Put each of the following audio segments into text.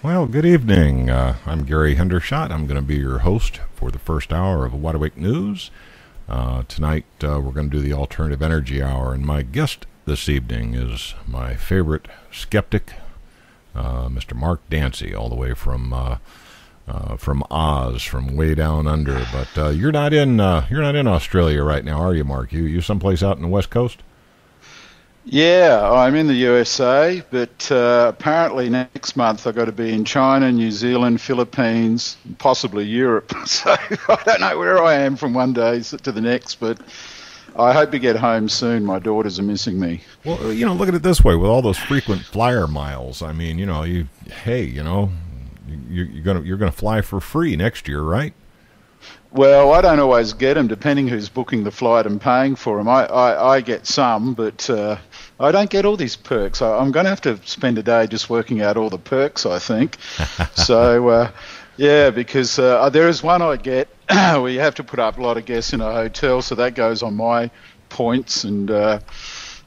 Well, good evening. I'm Gary Hendershot. I'm going to be your host for the first hour of Wide Awake News. Tonight, we're going to do the Alternative Energy Hour, and my guest this evening is my favorite skeptic, Mr. Mark Dancy, all the way from Oz, from way down under. But you're not in Australia right now, are you, Mark? You someplace out in the West Coast? Yeah, I'm in the USA, but apparently next month I've got to be in China, New Zealand, Philippines, possibly Europe. So I don't know where I am from one day to the next, but I hope to get home soon. My daughters are missing me. Well, look at it this way. With all those frequent flyer miles, I mean, you're gonna fly for free next year, right? Well, I don't always get them, depending who's booking the flight and paying for them. I get some, but I don't get all these perks. I'm going to have to spend a day just working out all the perks, I think. So, yeah, because there is one I get where you have to put up a lot of guests in a hotel, so that goes on my points, and you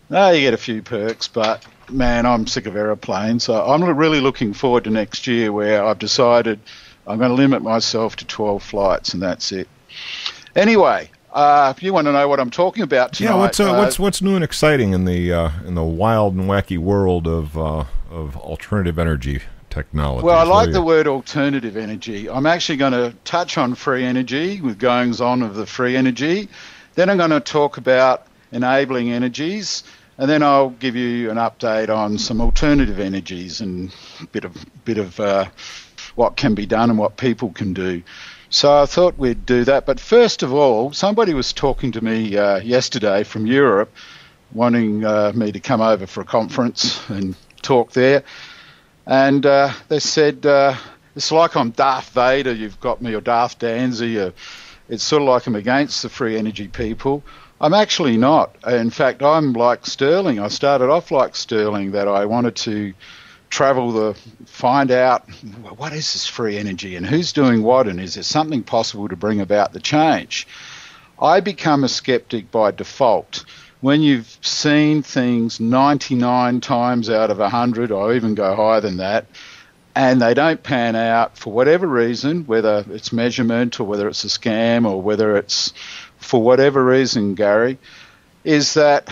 get a few perks, but man, I'm sick of aeroplanes. So I'm really looking forward to next year, where I've decided I'm going to limit myself to 12 flights, and that's it. Anyway, if you want to know what I'm talking about tonight, what's new and exciting in the wild and wacky world of alternative energy technology? Well, I like the word alternative energy. I'm actually going to touch on free energy, with goings on of the free energy. Then I'm going to talk about enabling energies, and then I'll give you an update on some alternative energies and a bit of what can be done and what people can do. So I thought we'd do that. But first of all, somebody was talking to me yesterday from Europe, wanting me to come over for a conference and talk there. And they said, it's like I'm Darth Vader, you've got me, or Darth Danzy. It's sort of like I'm against the free energy people. I'm actually not. In fact, I'm like Sterling. I started off like Sterling, that I wanted to find out what is this free energy and who's doing what, and is there something possible to bring about the change. I become a skeptic by default. When you've seen things 99 times out of 100, or even go higher than that, and they don't pan out for whatever reason, whether it's measurement or whether it's a scam or whether it's for whatever reason, Gary, is that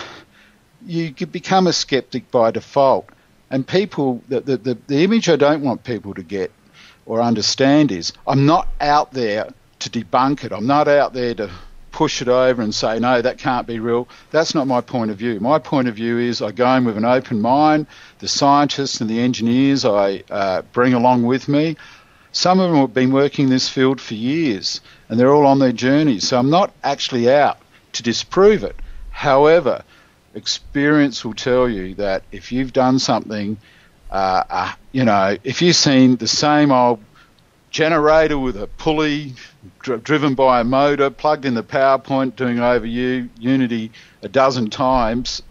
you become a skeptic by default. And people, the image I don't want people to get or understand is, I'm not out there to debunk it. I'm not out there to push it over and say, no, that can't be real. That's not my point of view. My point of view is I go in with an open mind. The scientists and the engineers I bring along with me, some of them have been working in this field for years, and they're all on their journeys. So I'm not actually out to disprove it. However, experience will tell you that if you've done something, if you've seen the same old generator with a pulley driven by a motor, plugged in the power point, doing over Unity a dozen times,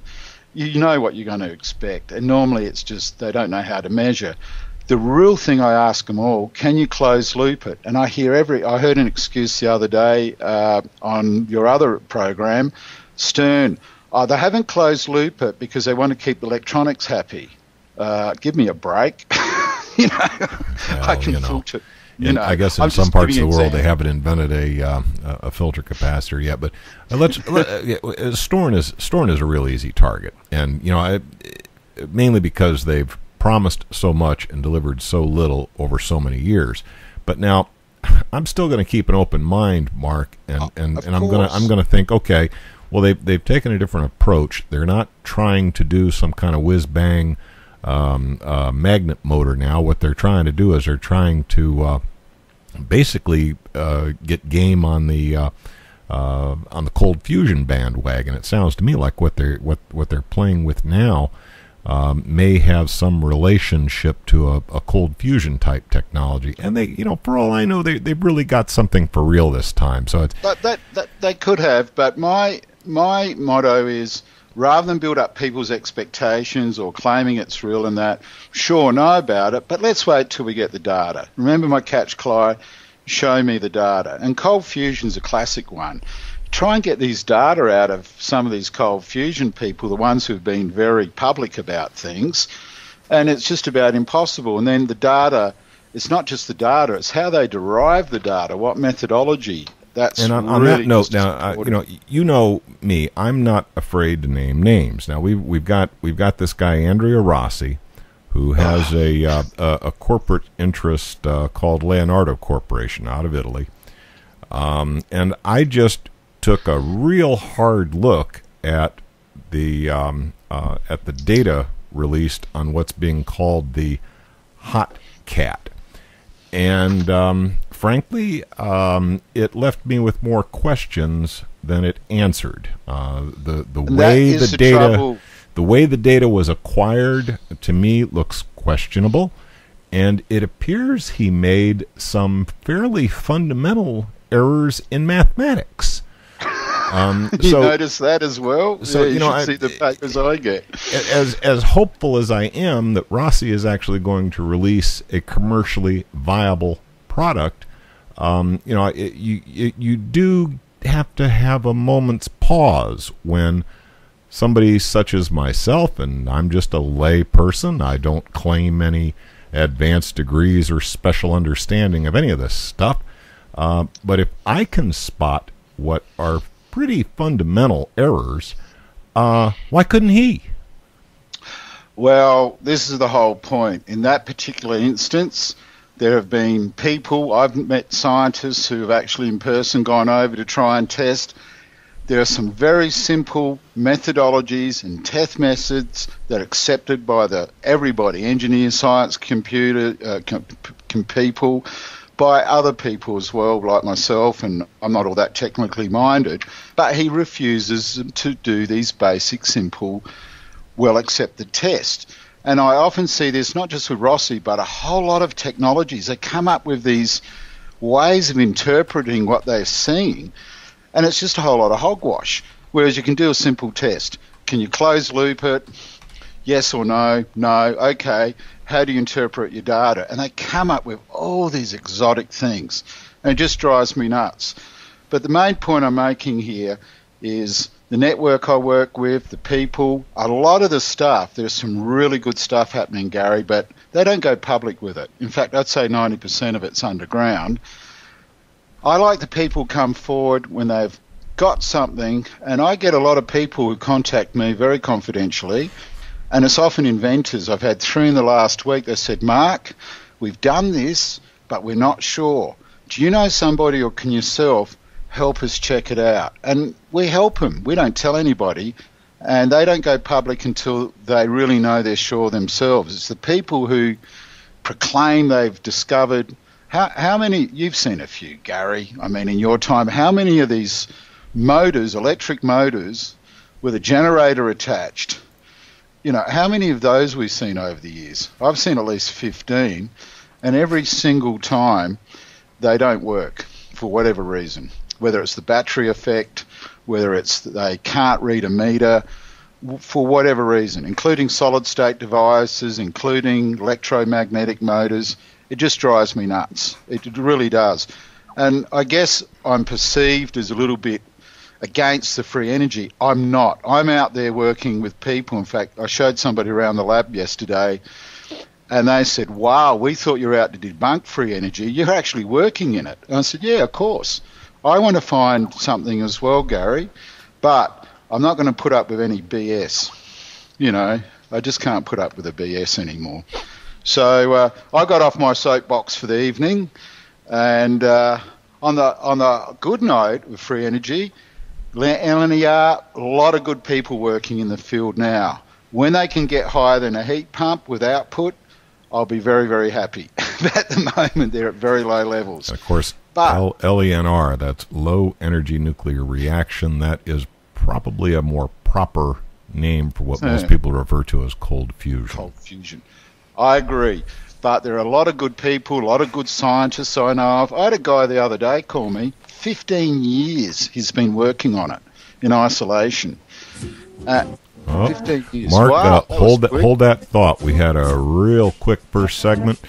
you know what you're going to expect. And normally it's just they don't know how to measure. The real thing I ask them all, can you close loop it? And I heard an excuse the other day on your other program, Stern. They haven't closed loop it because they want to keep electronics happy. Give me a break. I can filter. I guess in some parts of the world they haven't invented a filter capacitor yet. But Storn is a real easy target, and mainly because they've promised so much and delivered so little over so many years. But now I'm still going to keep an open mind, Mark, and I'm going to think, okay. Well, they've taken a different approach. They're not trying to do some kind of whiz-bang magnet motor now. What they're trying to do is they're trying to basically get game on the cold fusion bandwagon. It sounds to me like what they're playing with now may have some relationship to a cold fusion type technology. And they, for all I know, they've really got something for real this time. So it's that they could have, but my motto is, rather than build up people's expectations or claiming it's real and that, sure, know about it, but let's wait till we get the data. Remember my catch cry, show me the data. And cold fusion's a classic one. Try and get these data out of some of these cold fusion people, the ones who've been very public about things, and it's just about impossible. And then the data it's not just the data, it's how they derive the data, what methodology. That's and on really that note, now you know me, I'm not afraid to name names. Now we've got this guy Andrea Rossi, who has a corporate interest called Leonardo Corporation out of Italy, and I just took a real hard look at the data released on what's being called the hot cat, and frankly, it left me with more questions than it answered. The way the data was acquired, to me, looks questionable, and it appears he made some fairly fundamental errors in mathematics. You notice that as well? So you should see the papers I get. As hopeful as I am that Rossi is actually going to release a commercially viable product, you do have to have a moment's pause when somebody such as myself, and I'm just a lay person, I don't claim any advanced degrees or special understanding of any of this stuff, but if I can spot what are pretty fundamental errors, why couldn't he? Well, this is the whole point. In that particular instance, there have been people, I've met scientists who have actually in person gone over to try and test. There are some very simple methodologies and test methods that are accepted by everybody, engineers, science, computer, people, by other people as well, like myself, and I'm not all that technically minded, but he refuses to do these basic, simple, well-accepted tests. And I often see this, not just with Rossi, but a whole lot of technologies. They come up with these ways of interpreting what they're seeing, and it's just a whole lot of hogwash. Whereas you can do a simple test. Can you close loop it? Yes or no? No. Okay. How do you interpret your data? And they come up with all these exotic things. And it just drives me nuts. But the main point I'm making here is the network I work with, the people, a lot of the stuff, there's some really good stuff happening, Gary, but they don't go public with it. In fact, I'd say 90% of it's underground. I like the people come forward when they've got something, and I get a lot of people who contact me very confidentially, and it's often inventors. I've had 3 in the last week. They said, Mark, we've done this, but we're not sure. Do you know somebody, or can yourself help us check it out? And we help them. We don't tell anybody, and they don't go public until they really know they're sure themselves. It's the people who proclaim they've discovered. How many, you've seen a few, Gary, I mean, in your time, how many of these motors, electric motors, with a generator attached, how many of those we've seen over the years? I've seen at least 15, and every single time they don't work for whatever reason, whether it's the battery effect, whether it's they can't read a meter, for whatever reason, including solid-state devices, including electromagnetic motors. It just drives me nuts. It really does. And I guess I'm perceived as a little bit against the free energy. I'm not. I'm out there working with people. In fact, I showed somebody around the lab yesterday, and they said, wow, we thought you were out to debunk free energy. You're actually working in it. And I said, yeah, of course. I want to find something as well, Gary, but I'm not going to put up with any BS. I just can't put up with the BS anymore. So I got off my soapbox for the evening, and on the good note of free energy, LNER, a lot of good people working in the field now. When they can get higher than a heat pump with output, I'll be very, very happy. At the moment, they're at very low levels. And of course, LENR, that's low energy nuclear reaction. That is probably a more proper name for what most people refer to as cold fusion. Cold fusion. I agree. But there are a lot of good people, a lot of good scientists I know of. I had a guy the other day call me. 15 years he's been working on it in isolation. 15 years. Mark, wow, hold that thought. We had a real quick first segment.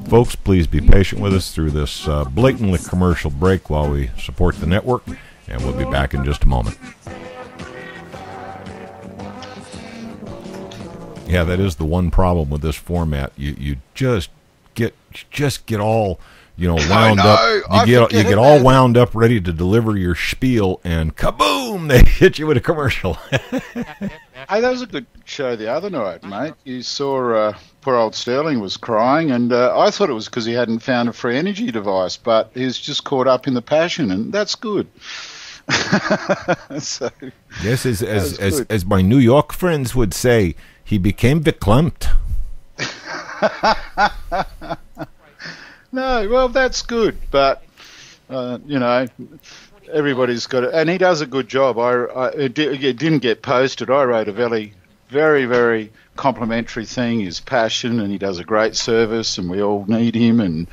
Folks, please be patient with us through this blatantly commercial break while we support the network, and we'll be back in just a moment. Yeah, that is the one problem with this format. You just get all wound up. You get all wound up, ready to deliver your spiel, and kaboom! They hit you with a commercial. Hey, that was a good show the other night, mate. You saw poor old Sterling was crying, and I thought it was because he hadn't found a free energy device, but he was just caught up in the passion, and that's good. So, yes, as my New York friends would say, he became verklempt. No, well, that's good, but everybody's got it, and he does a good job. It didn't get posted. I wrote a very, very, very complimentary thing. His passion, and he does a great service, and we all need him, and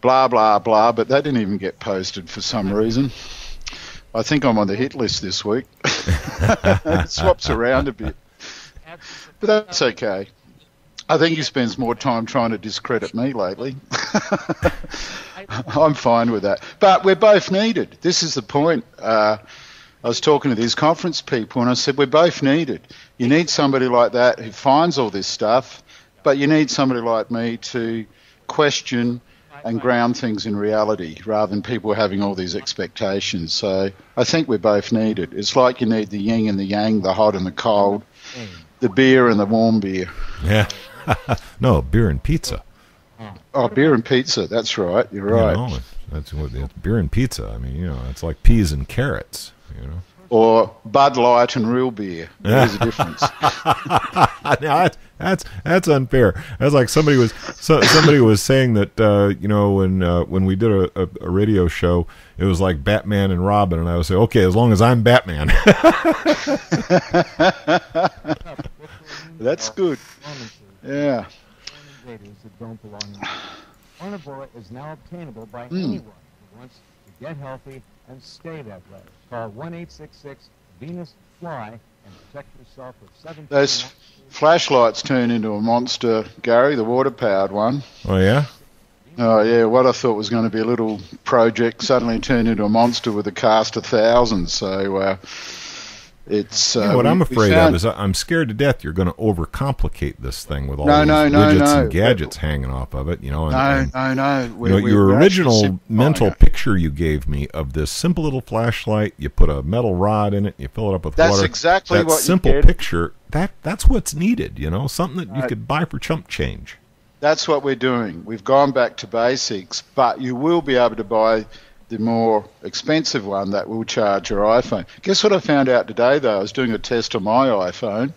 blah blah blah. But that didn't even get posted for some reason. I think I'm on the hit list this week. It swaps around a bit, but that's okay. I think he spends more time trying to discredit me lately. I'm fine with that. But we're both needed. This is the point. I was talking to these conference people, and I said, we're both needed. You need somebody like that who finds all this stuff, but you need somebody like me to question and ground things in reality rather than people having all these expectations. So I think we're both needed. It's like you need the yin and the yang, the hot and the cold, the beer and the warm beer. Yeah. No, beer and pizza. Oh, beer and pizza. That's right. You're right. That's what beer and pizza. I mean, it's like peas and carrots. Or Bud Light and real beer. There's a difference. Now that's unfair. That's like somebody was saying that when we did a radio show, it was like Batman and Robin, and I would say, okay, as long as I'm Batman. That's good. Yeah. Carnivora is now obtainable by anyone who wants to get healthy and stay that way. Call 1-866-VENUS-FLY and protect yourself with 7. Those flashlights turn into a monster, Gary, the water-powered one. Oh, yeah? Oh, yeah. What I thought was going to be a little project suddenly turned into a monster with a cast of thousands. So it's... what I'm afraid of is I'm scared to death you're going to overcomplicate this thing with all these widgets and gadgets hanging off of it. No. Your original mental picture you gave me of this simple little flashlight, you put a metal rod in it, you fill it up with water. That's exactly that what simple you get. picture, that's what's needed, something that you could buy for chump change. That's what we're doing. We've gone back to basics, but you will be able to buy the more expensive one that will charge your iPhone. Guess what I found out today, though? I was doing a test on my iPhone.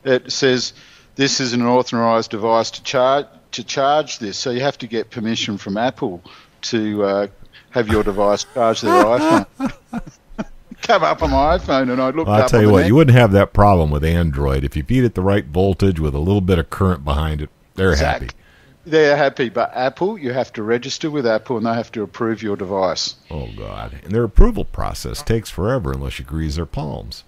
It says this is an authorised device to charge this, so you have to get permission from Apple to have your device charge their iPhone. Come up on my iPhone, and I looked up. I'll tell you what, you wouldn't have that problem with Android. If you feed it the right voltage with a little bit of current behind it, they're happy. They're happy, but Apple, you have to register with Apple, and they have to approve your device. Oh, God. And their approval process takes forever unless you grease their palms.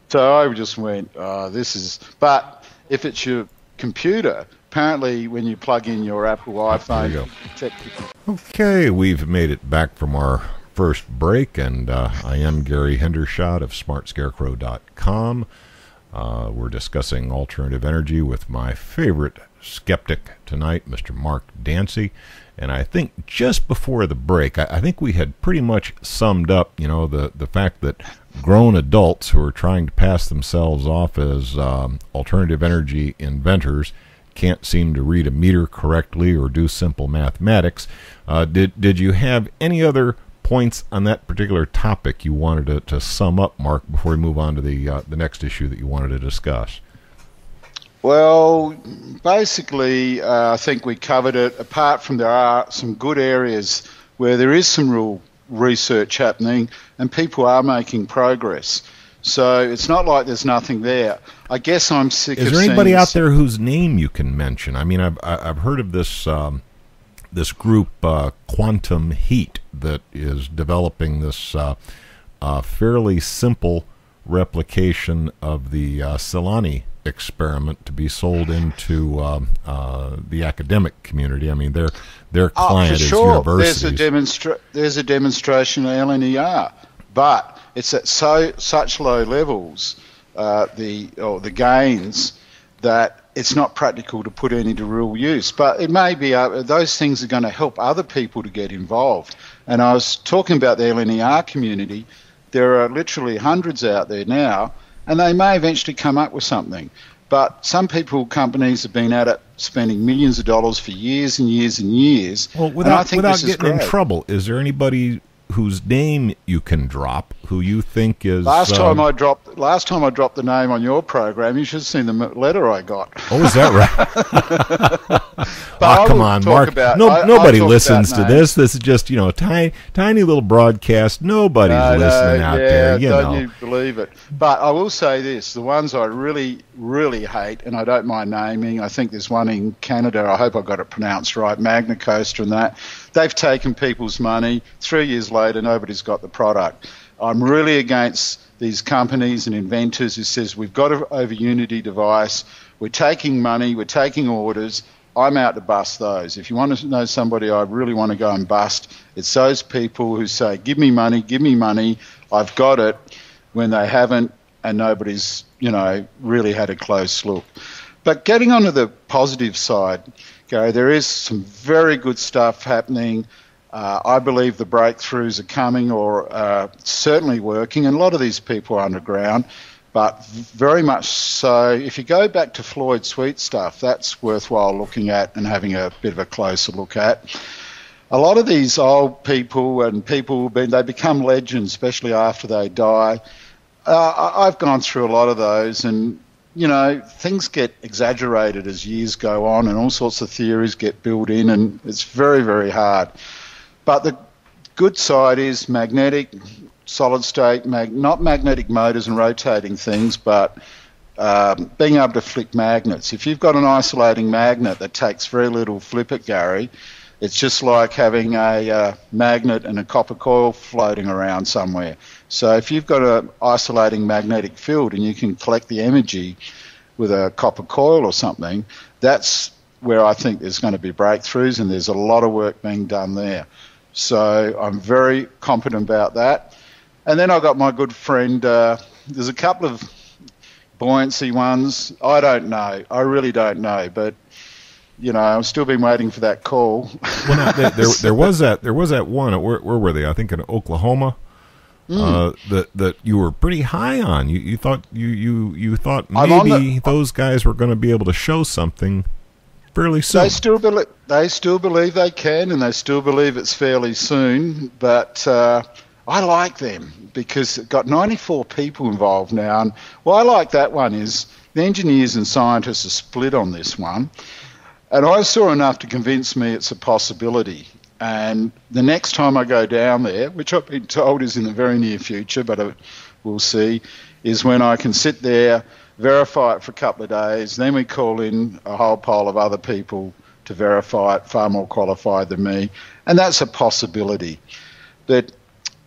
So I just went, this is... But if it's your computer, apparently when you plug in your Apple iPhone... There you go. Okay, we've made it back from our first break, and I am Gary Hendershot of SmartScarecrow.com. We're discussing alternative energy with my favorite skeptic tonight, Mr. Mark Dancy. And I think just before the break, I think we had pretty much summed up, the fact that grown adults who are trying to pass themselves off as alternative energy inventors can't seem to read a meter correctly or do simple mathematics. Did you have any other points on that particular topic you wanted to sum up, Mark, before we move on to the next issue that you wanted to discuss? Well, basically, I think we covered it, apart from there are some good areas where there is some real research happening and people are making progress. So it's not like there's nothing there. I guess I'm sick of seeing... Is there anybody out there whose name you can mention? I mean, I've heard of this this group, Quantum Heat, that is developing this fairly simple replication of the Celani experiment to be sold into the academic community. I mean, their client is universities. There's a demonstration at LNER, but it's at such low levels, the gains, that it's not practical to put any to real use. But it may be those things are going to help other people to get involved. And I was talking about the LNER community. There are literally hundreds out there now, and they may eventually come up with something. But some companies have been at it, spending millions of dollars for years and years and years. Well, without getting in trouble, is there anybody whose name you can drop who you think is... Last time I dropped the name on your program, you should have seen the letter I got. Oh, is that right? Oh, come on, Mark. Nobody listens to this. This is just, a tiny little broadcast. Nobody's listening out there. Don't you believe it? But I will say this, the ones I really, really hate, and I don't mind naming, I think there's one in Canada, I hope I got it pronounced right, Magna Costa and that. They've taken people's money. 3 years later, nobody's got the product. I'm really against these companies and inventors who says we've got an over Unity device, we're taking money, we're taking orders. I'm out to bust those. If you want to know somebody I really want to go and bust, it's those people who say, give me money, I've got it, when they haven't and nobody's, really had a close look. But getting onto the positive side, Gary, there is some very good stuff happening. I believe the breakthroughs are coming or certainly working, and a lot of these people are underground, but very much so. If you go back to Floyd Sweet stuff, that's worthwhile looking at and having a bit of a closer look at. A lot of these old people and people they become legends, especially after they die. I've gone through a lot of those, and things get exaggerated as years go on, and all sorts of theories get built in, and it's very, very hard. But the good side is magnetic, solid state, not magnetic motors and rotating things, but being able to flick magnets. If you've got an isolating magnet that takes very little flip it, Gary, it's just like having a magnet and a copper coil floating around somewhere. So if you've got an isolating magnetic field and you can collect the energy with a copper coil or something, that's where I think there's going to be breakthroughs, and there's a lot of work being done there. So I'm very confident about that. And then I've got my good friend, there's a couple of buoyancy ones. I don't know. I really don't know. But, I've still been waiting for that call. Well, no, there was that one. Where were they? I think in Oklahoma. That you were pretty high on. You thought maybe those guys were going to be able to show something fairly soon. They still believe they can, and they still believe it's fairly soon. But I like them because it's got 94 people involved now. And what I like that one is the engineers and scientists are split on this one. And I saw enough to convince me it's a possibility. And the next time I go down there, which I've been told is in the very near future, but we'll see, is when I can sit there, verify it for a couple of days, then we call in a whole pile of other people to verify it, far more qualified than me, and that's a possibility. But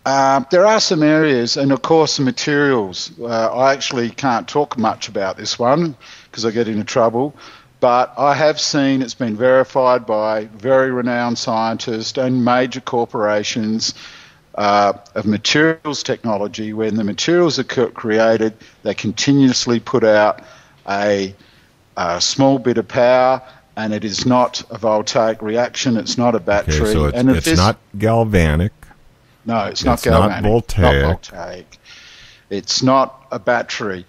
there are some areas, and of course the materials. I actually can't talk much about this one because I get into trouble, but I have seen it's been verified by very renowned scientists and major corporations of materials technology. When the materials are created, they continuously put out a small bit of power, and it is not a voltaic reaction. It's not a battery. Okay, so it's not galvanic. No, it's not galvanic. Not voltaic. Not voltaic. It's not a battery.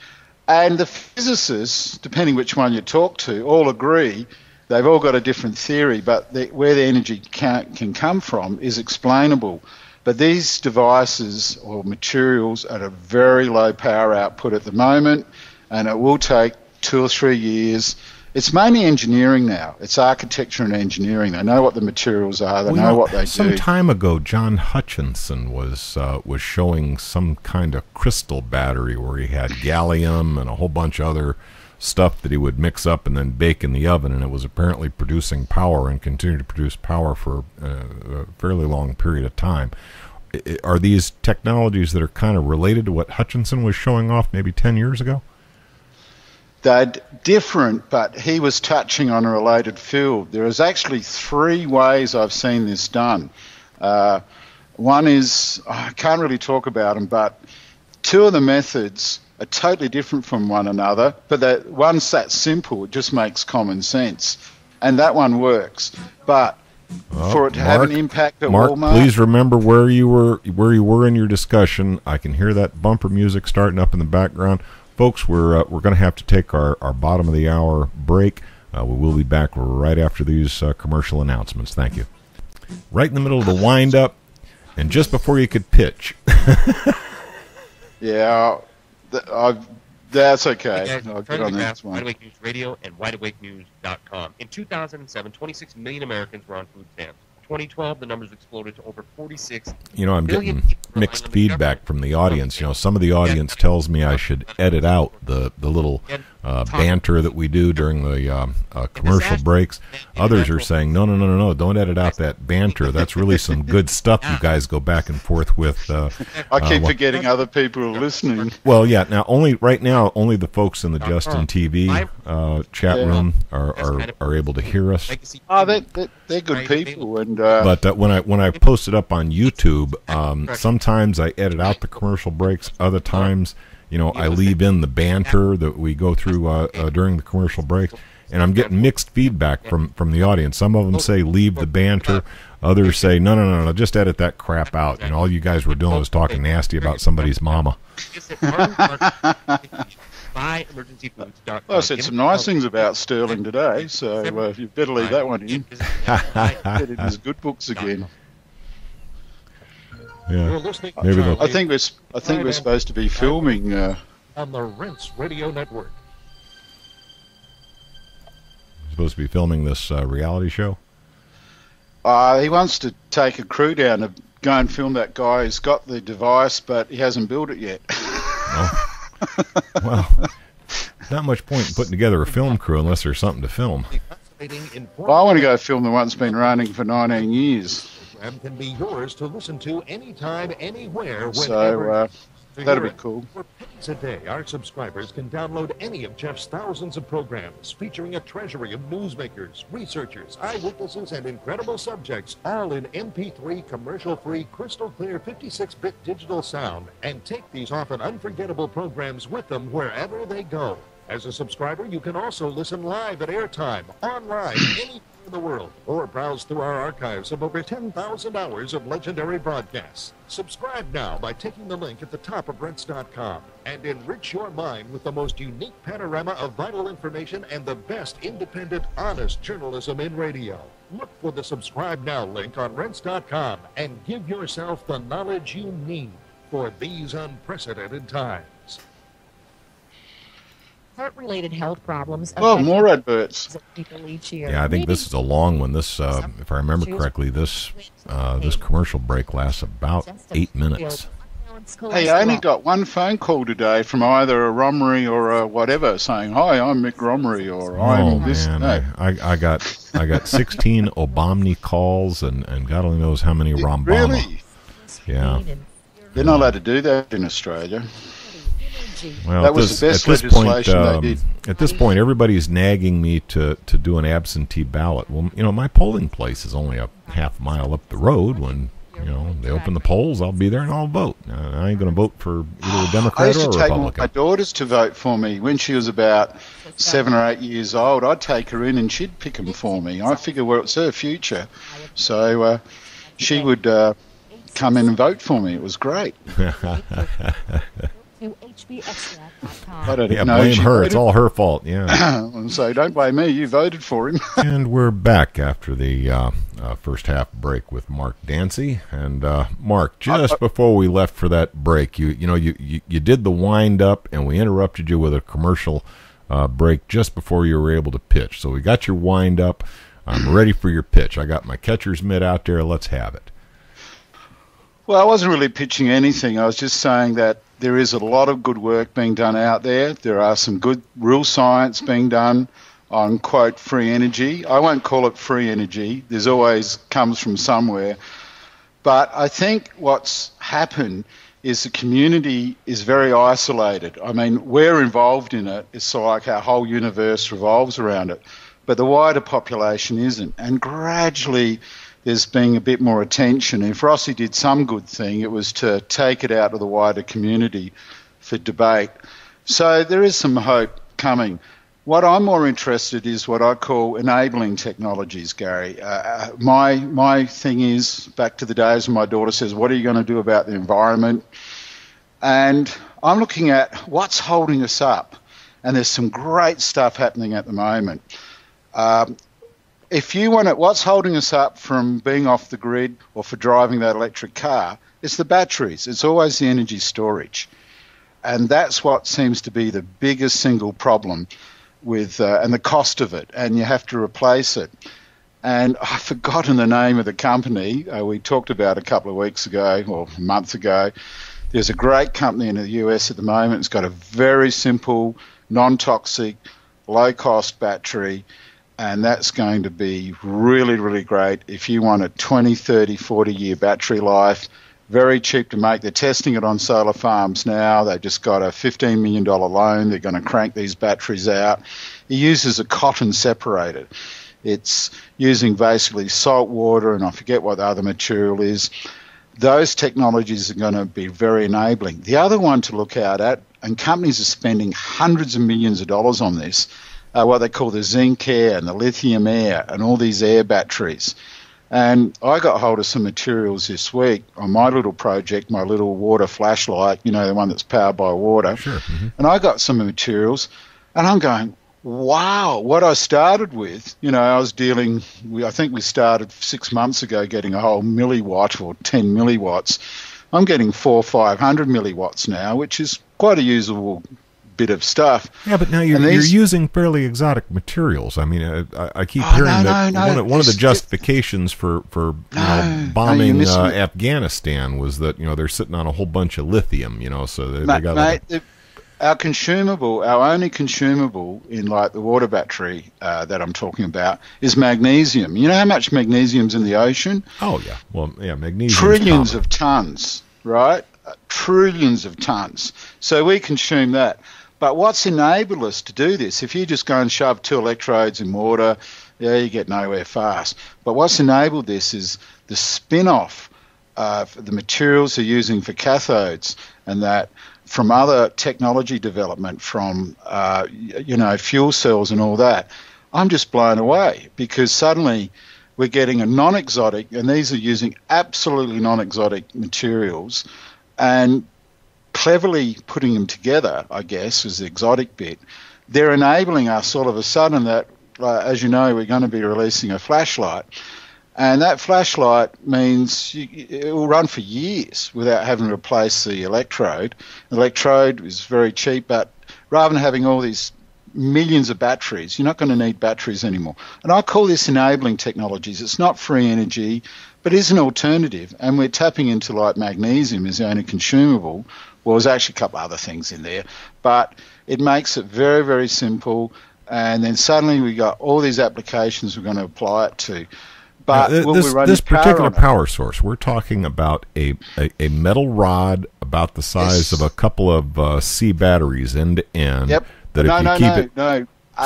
And the physicists, depending which one you talk to, all agree. They've all got a different theory, but where the energy can come from is explainable. But these devices or materials are at a very low power output at the moment, and it will take 2 or 3 years. It's mainly engineering now. It's architecture and engineering. They know what the materials are. They know what they do. Some time ago, John Hutchinson was showing some kind of crystal battery where he had gallium and a whole bunch of other stuff that he would mix up and then bake in the oven, and it was apparently producing power and continued to produce power for a fairly long period of time. Are these technologies that are kind of related to what Hutchinson was showing off maybe 10 years ago? They're different, but he was touching on a related field. There is actually 3 ways I've seen this done. One is, I can't really talk about them, but 2 of the methods are totally different from one another, but that one's that simple, it just makes common sense. And that one works. But for it to have an impact at Mark, Walmart... please remember where you were in your discussion. I can hear that bumper music starting up in the background. Folks, we're going to have to take our bottom of the hour break. We will be back right after these commercial announcements. Thank you. Right in the middle of the wind-up, and just before you could pitch. Yeah, that's okay. I'll get on that one. Wide Awake News Radio and wideawakenews.com. In 2007, 26 million Americans were on food stamps. 2012, the numbers exploded to over 46 I'm getting mixed feedback from the audience. Some of the audience tells me I should edit out the little banter that we do during the commercial breaks. Others are saying, no, don't edit out that banter. That's really some good stuff you guys go back and forth with. I keep forgetting other people are listening. Well, yeah, only the folks in the Justin TV chat room are able to hear us. Oh, they're good people. And but when I post it up on YouTube, sometimes I edit out the commercial breaks. Other times, I leave in the banter that we go through during the commercial breaks. And I'm getting mixed feedback from the audience. Some of them say leave the banter. Others say no, just edit that crap out. And all you guys were doing was talking nasty about somebody's mama. Well, I said some nice things about Sterling today, so you better leave that one in. Get in his good books again. Yeah, maybe I think we're supposed to be filming on the Rinse Radio Network. Supposed to be filming this reality show. He wants to take a crew down to go and film that guy who's got the device, but he hasn't built it yet. Well, not much point in putting together a film crew unless there's something to film. Well, I want to go film the one that's been running for 19 years. Can be yours to listen to anytime, anywhere, whenever. So that'll be cool. For pennies a day, our subscribers can download any of Jeff's thousands of programs featuring a treasury of newsmakers, researchers, eyewitnesses, and incredible subjects, all in MP3 commercial-free, crystal-clear 56-bit digital sound, and take these often unforgettable programs with them wherever they go. As a subscriber, you can also listen live at airtime, online, anywhere in the world, or browse through our archives of over 10,000 hours of legendary broadcasts. Subscribe now by taking the link at the top of Rents.com and enrich your mind with the most unique panorama of vital information and the best independent, honest journalism in radio. Look for the Subscribe Now link on Rents.com and give yourself the knowledge you need for these unprecedented times. Heart-related health problems. Well, more adverts. Each year. Yeah, I think this is a long one. This, if I remember correctly, this commercial break lasts about 8 minutes. Hey, I only got one phone call today from either a Romery or a whatever saying, "Hi, I'm Mick Romery," or "I'm this." Man, No. I got 16 Obamni calls and God only knows how many Rombama. Really? Yeah. They're not allowed to do that in Australia. Well, that was the best legislation they did. At this point, everybody's nagging me to do an absentee ballot. Well, my polling place is only a half mile up the road. When they open the polls, I'll be there and I'll vote. I ain't going to vote for either a Democrat I used or to a take Republican. my daughters to vote for me when she was about 7 or 8 years old. I'd take her in and she'd pick them for me. I figured, well, it's her future, so she would come in and vote for me. It was great. I don't know. Blame her. It's all her fault. Yeah. So don't blame me. You voted for him. And we're back after the first half break with Mark Dancy. And Mark, just before we left for that break, you did the wind up, and we interrupted you with a commercial break just before you were able to pitch. So we got your wind up. I'm ready for your pitch. I got my catcher's mitt out there. Let's have it. Well, I wasn't really pitching anything. I was just saying that there is a lot of good work being done out there. There are some good real science being done on, quote, free energy. I won't call it free energy. There's always comes from somewhere. But I think what's happened is the community is very isolated. I mean, we're involved in it. It's like our whole universe revolves around it. But the wider population isn't. And gradually there's been a bit more attention. If Rossi did some good thing, it was to take it out to the wider community for debate. So there is some hope coming. What I'm more interested is what I call enabling technologies, Gary. My thing is, back to the days when my daughter says, what are you going to do about the environment? And I'm looking at what's holding us up. And there's some great stuff happening at the moment. If you want to, what's holding us up from being off the grid or for driving that electric car, it's the batteries. It's always the energy storage. And that's what seems to be the biggest single problem with, and the cost of it, and you have to replace it. And I've forgotten the name of the company we talked about a couple of weeks ago or a month ago. There's a great company in the US at the moment. It's got a very simple, non-toxic, low-cost battery, and that's going to be really, really great if you want a 20, 30, 40-year battery life. Very cheap to make. They're testing it on solar farms now. They've just got a $15 million loan. They're going to crank these batteries out. It uses a cotton separator. It's using basically salt water, and I forget what the other material is. Those technologies are going to be very enabling. The other one to look out at, and companies are spending hundreds of millions of dollars on this, what they call the zinc air and the lithium air and all these air batteries. And I got hold of some materials this week on my little project, my little water flashlight, you know, the one that's powered by water. Sure. Mm-hmm. And I got some materials, and I'm going, wow, what I started with, you know, I think we started 6 months ago getting a whole milliwatt or 10 milliwatts. I'm getting 400 or 500 milliwatts now, which is quite a usable bit of stuff. Yeah, but now you're using fairly exotic materials. I mean, I keep hearing one of the justifications for bombing Afghanistan was that, you know, they're sitting on a whole bunch of lithium, you know, so they got our only consumable in like the water battery that I'm talking about is magnesium. You know how much magnesium's in the ocean? Oh yeah, well yeah, magnesium. Trillions of tons, right? Trillions of tons. So we consume that. But what's enabled us to do this? If you just go and shove 2 electrodes in water, yeah, you get nowhere fast. But what's enabled this is the spin-off of the materials they're using for cathodes, and that from other technology development, from fuel cells and all that. I'm just blown away because suddenly we're getting a non-exotic, and these are using absolutely non-exotic materials, and cleverly putting them together, I guess, was the exotic bit. They're enabling us all of a sudden that, as you know, we're going to be releasing a flashlight. And that flashlight means it will run for years without having to replace the electrode. The electrode is very cheap, but rather than having all these millions of batteries, you're not going to need batteries anymore. And I call this enabling technologies. It's not free energy, but it is an alternative. And we're tapping into like magnesium as the only consumable. Well, there's actually a couple other things in there, but it makes it very, very simple. And then suddenly we got all these applications we're going to apply it to. But this particular power source, we're talking about a metal rod about the size of a couple of C batteries end to end. Yep.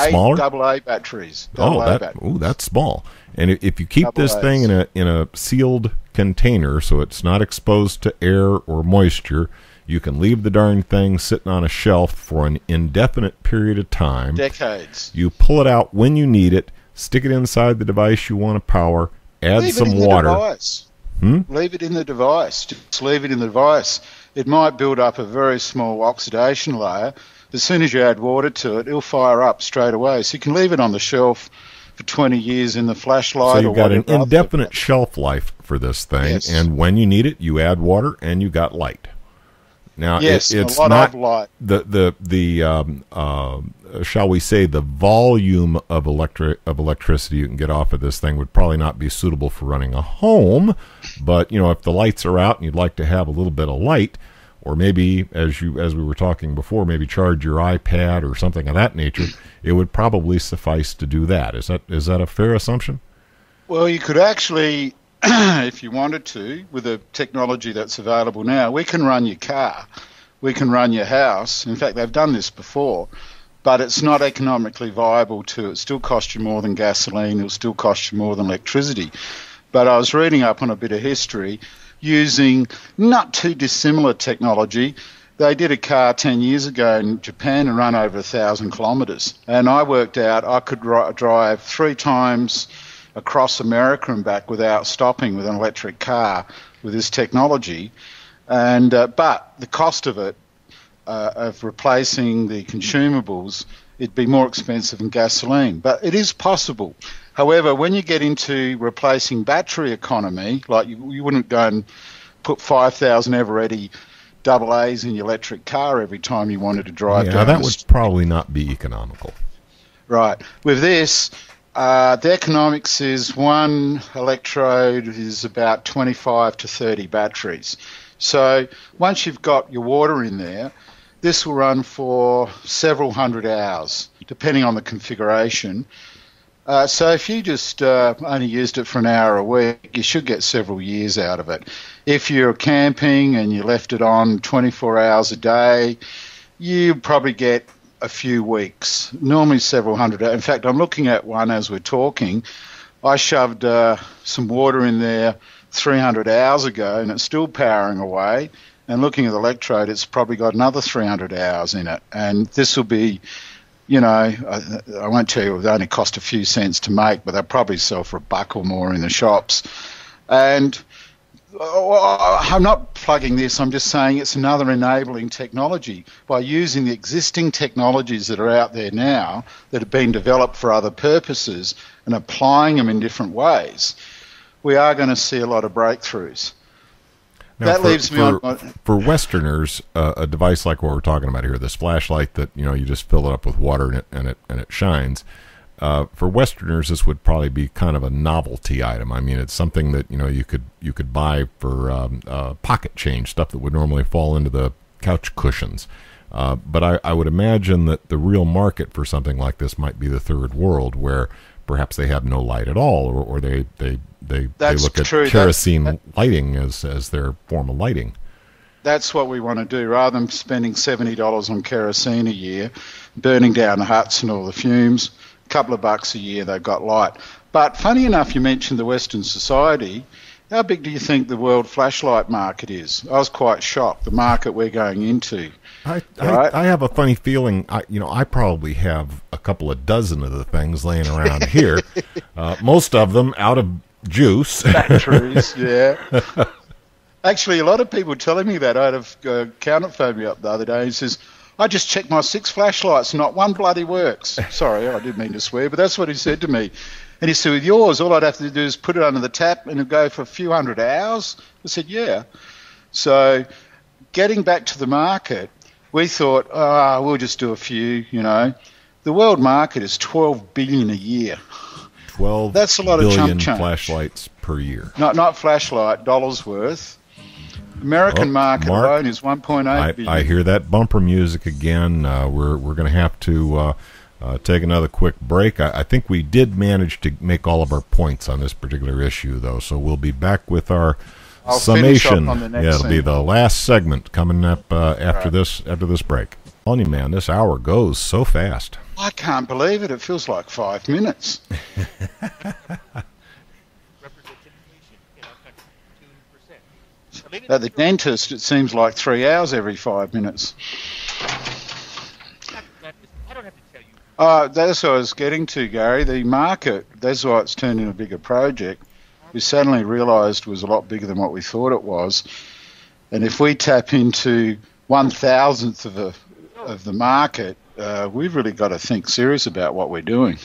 Smaller? AA batteries. That's small. And if you keep this thing in a sealed container so it's not exposed to air or moisture, you can leave the darn thing sitting on a shelf for an indefinite period of time. Decades. You pull it out when you need it, stick it inside the device you want to power, add some water. Leave it in the device. Just leave it in the device. It might build up a very small oxidation layer. As soon as you add water to it, it'll fire up straight away. So you can leave it on the shelf for 20 years in the flashlight. So you've got an indefinite shelf life for this thing, yes. And when you need it, you add water and you got light. Now, yes, it's a lot not of light. Shall we say, the volume of electricity you can get off of this thing would probably not be suitable for running a home. But you know, if the lights are out and you'd like to have a little bit of light, or maybe as we were talking before, maybe charge your iPad or something of that nature, it would probably suffice to do that. Is that a fair assumption? Well, you could actually, if you wanted to, with the technology that's available now, we can run your car, we can run your house. In fact, they've done this before, but it's not economically viable it still costs you more than gasoline, it'll still cost you more than electricity. But I was reading up on a bit of history using not too dissimilar technology. They did a car 10 years ago in Japan and run over 1,000 kilometres. And I worked out I could drive 3 times across America and back without stopping with an electric car with this technology. And but the cost of it, of replacing the consumables, it'd be more expensive than gasoline. But it is possible. However, when you get into replacing battery economy, like you wouldn't go and put 5,000 ever-ready double A's in your electric car every time you wanted to drive down. That would probably not be economical. Right. With this, the economics is one electrode is about 25 to 30 batteries. So once you've got your water in there, this will run for several hundred hours, depending on the configuration. So if you just only used it for an hour a week, you should get several years out of it. If you're camping and you left it on 24 hours a day, you probably get a few weeks, normally several hundred. In fact, I'm looking at one as we're talking. I shoved some water in there 300 hours ago and it's still powering away. And looking at the electrode, it's probably got another 300 hours in it. And this will be, you know, I won't tell you it would only cost a few cents to make, but they'll probably sell for $1 or more in the shops. And I'm not plugging this, I'm just saying it's another enabling technology. By using the existing technologies that are out there now that have been developed for other purposes and applying them in different ways, we are going to see a lot of breakthroughs. Now, for Westerners, a device like what we're talking about here, this flashlight that you just fill it up with water and it shines. For Westerners, this would probably be kind of a novelty item. I mean, it's something that you could buy for pocket change, stuff that would normally fall into the couch cushions. But I would imagine that the real market for something like this might be the third world, where perhaps they have no light at all, or they look at kerosene lighting as their form of lighting. That's what we want to do. Rather than spending $70 on kerosene a year, burning down the huts and all the fumes, a couple of bucks a year they've got light. But funny enough, you mentioned the Western society. How big do you think the world flashlight market is? I was quite shocked, the market we're going into. I have a funny feeling, I probably have a couple of dozen of the things laying around here, most of them out of juice. Batteries, yeah. Actually, a lot of people telling me that. I had a accountant phone me up the other day. He says, I just checked my 6 flashlights, not one bloody works. Sorry, I didn't mean to swear, but that's what he said to me. And he said, with yours, all I'd have to do is put it under the tap and it'd go for a few hundred hours. I said, yeah. So getting back to the market, we thought, we'll just do a few, The world market is $12 billion a year. 12 That's a lot billion of chump change. Flashlights per year. Not flashlight, dollars worth. American market Mark, alone is 1.8 billion. I hear that bumper music again. We're going to have to take another quick break. I think we did manage to make all of our points on this particular issue, though. So we'll be back with our summation. It'll be the last segment coming up after this break. I'm telling you, man, this hour goes so fast. I can't believe it. It feels like 5 minutes. At the dentist, it seems like 3 hours every 5 minutes. That's what I was getting to, Gary. The market, that's why it's turned into a bigger project. We suddenly realised was a lot bigger than what we thought it was. And if we tap into 1,000th of the market, we've really got to think serious about what we're doing.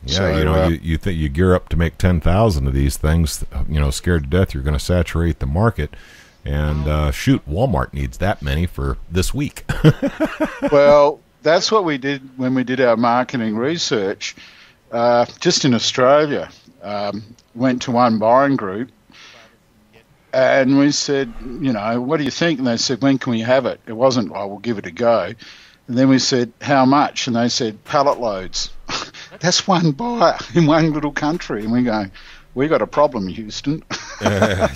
Yeah, so, you think you gear up to make 10,000 of these things, scared to death you're going to saturate the market. And shoot, Walmart needs that many for this week. Well, that's what we did when we did our marketing research. Just in Australia, went to one buying group, and we said, what do you think? And they said, when can we have it? It wasn't, we'll give it a go. And then we said, how much? And they said, pallet loads. That's one buyer in one little country. And we're going, we got a problem, Houston.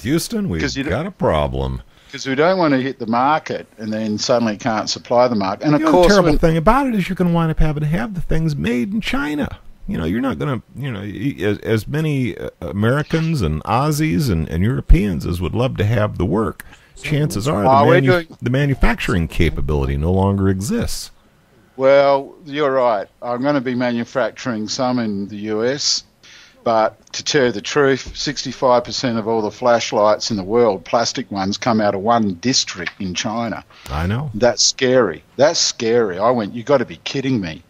Houston, we've got a problem. Because we don't want to hit the market and then suddenly can't supply the market. And of course, course, the terrible thing about it is you're going to wind up having to have the things made in China. You're not going to, as many Americans and Aussies and Europeans as would love to have the work. chances are Oh, the manufacturing capability no longer exists. Well, you're right. I'm going to be manufacturing some in the US, but to tell you the truth, 65% of all the flashlights in the world, plastic ones, come out of one district in China. I know. That's scary. That's scary. I went, you got to be kidding me.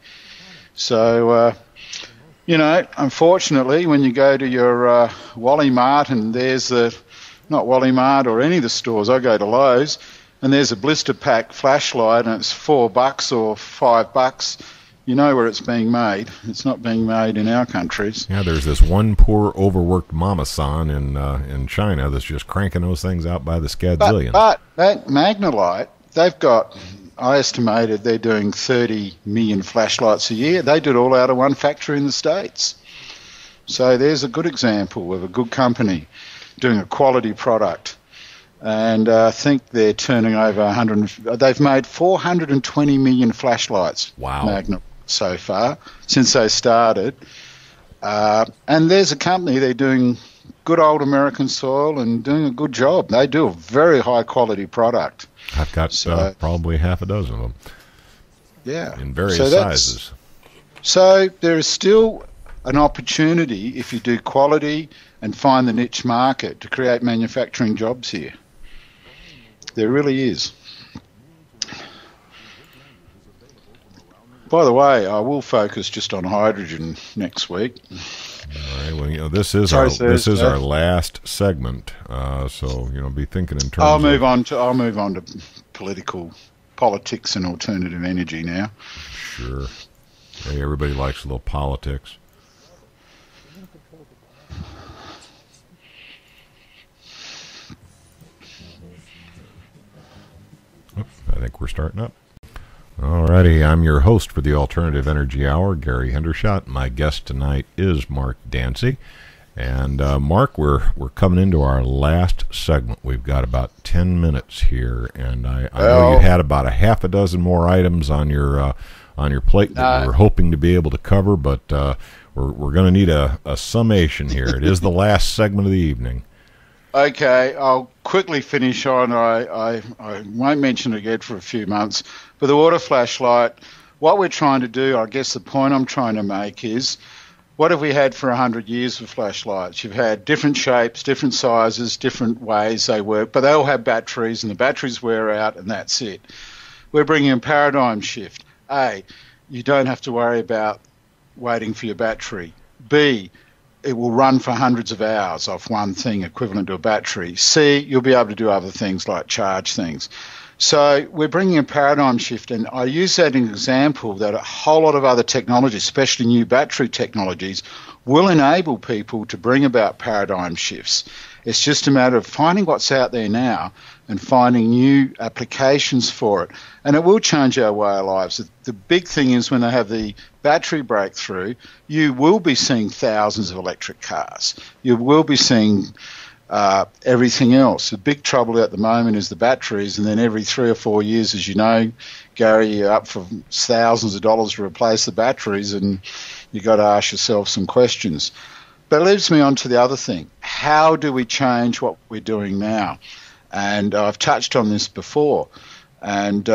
So, unfortunately, when you go to your Wally Mart and there's not Wally Mart or any of the stores, I go to Lowe's, and there's a blister pack flashlight and it's $4 or $5, you know where it's being made. It's not being made in our countries. Yeah, there's this one poor, overworked mama-san in China that's just cranking those things out by the scadzillion. But that Magnalite, they've got, I estimated they're doing 30 million flashlights a year. They do it all out of one factory in the States. So there's a good example of a good company doing a quality product. And I think they're turning over they've made 420 million flashlights. Wow. Magnum so far since they started. And there's a company, they're doing good old American soil and doing a good job. They do a very high quality product. I've got probably half a dozen of them. Yeah. In various sizes. So there is still an opportunity, if you do quality and find the niche market, to create manufacturing jobs here. There really is. By the way, I will focus just on hydrogen next week. All right. Well, this is our last segment. So be thinking in terms. I'll move on to politics and alternative energy now. Sure. Hey, everybody likes a little politics. I think we're starting up. Alrighty, I'm your host for the Alternative Energy Hour, Gary Hendershot. My guest tonight is Mark Dancy. And Mark, we're coming into our last segment. We've got about 10 minutes here, and I know you had about a half a dozen more items on your plate that we were hoping to be able to cover, but we're going to need a summation here. It is the last segment of the evening. Okay, I'll quickly finish on. I won't mention it again for a few months. But the water flashlight, what we're trying to do, I guess the point I'm trying to make is, what have we had for 100 years with flashlights? You've had different shapes, different sizes, different ways they work, but they all have batteries, and the batteries wear out, and that's it. We're bringing a paradigm shift. A, you don't have to worry about waiting for your battery. B, it will run for hundreds of hours off one thing equivalent to a battery. C, you'll be able to do other things like charge things. So we're bringing a paradigm shift, and I use that as an example that a whole lot of other technologies, especially new battery technologies, will enable people to bring about paradigm shifts. It's just a matter of finding what's out there now and finding new applications for it. And it will change our way of lives. The big thing is when they have the battery breakthrough, you will be seeing thousands of electric cars. You will be seeing everything else. The big trouble at the moment is the batteries, and then every 3 or 4 years, as you know, Gary, you're up for thousands of dollars to replace the batteries, and you've got to ask yourself some questions. But it leads me on to the other thing. How do we change what we're doing now? And I've touched on this before. And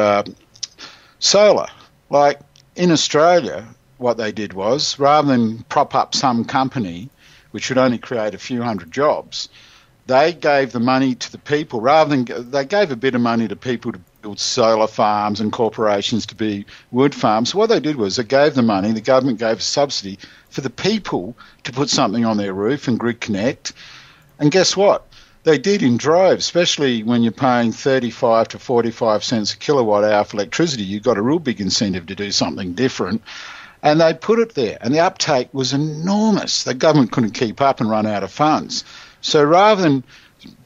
solar, like in Australia, what they did was, rather than prop up some company, which would only create a few hundred jobs, they gave the money to the people. They gave a bit of money to people to build solar farms and corporations to be wood farms. So what they did was they gave the money, the government gave a subsidy for the people to put something on their roof and grid connect. And guess what? They did in droves, especially when you're paying 35 to 45 cents a kilowatt hour for electricity. You've got a real big incentive to do something different. And they put it there, and the uptake was enormous. The government couldn't keep up and run out of funds. So rather than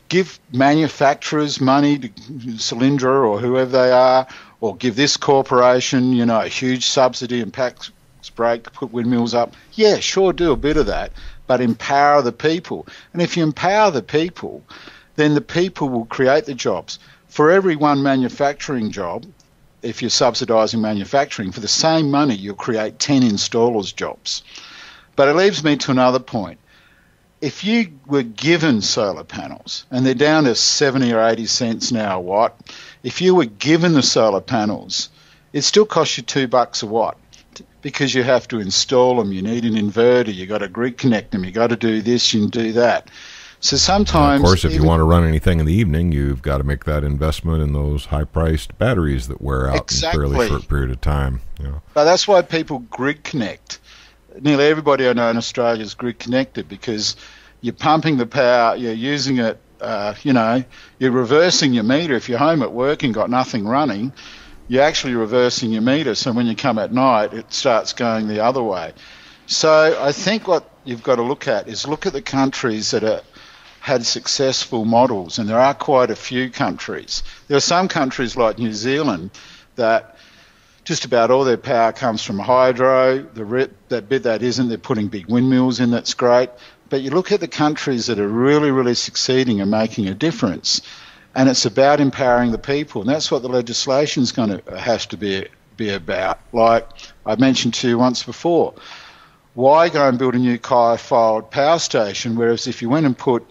give manufacturers money, to Solyndra or whoever they are, or give this corporation, a huge subsidy and tax break, put windmills up, yeah, sure, do a bit of that, but empower the people. And if you empower the people, then the people will create the jobs. For every one manufacturing job, if you're subsidising manufacturing, for the same money, you'll create 10 installers' jobs. But it leads me to another point. if you were given solar panels, and they're down to 70 or 80 cents now a watt, if you were given the solar panels, it still costs you $2 a watt because you have to install them. You need an inverter. You got to grid connect them. You got to do this and do that. So sometimes, and of course, if you want to run anything in the evening, you've got to make that investment in those high-priced batteries that wear out in a fairly short period of time. But that's why people grid connect. Nearly everybody I know in Australia is grid connected because you're pumping the power, you're using it, you're reversing your meter. If you're home at work and got nothing running, you're actually reversing your meter. So when you come at night, it starts going the other way. So I think what you've got to look at is look at the countries that had successful models, and there are quite a few countries. There are some countries like New Zealand that just about all their power comes from hydro. That bit that isn't, they're putting big windmills in, that's great. But you look at the countries that are really, really succeeding and making a difference, and it's about empowering the people, and that's what the legislation's going to have to be about. Like I mentioned to you once before, why go and build a new coal-fired power station, whereas if you went and put,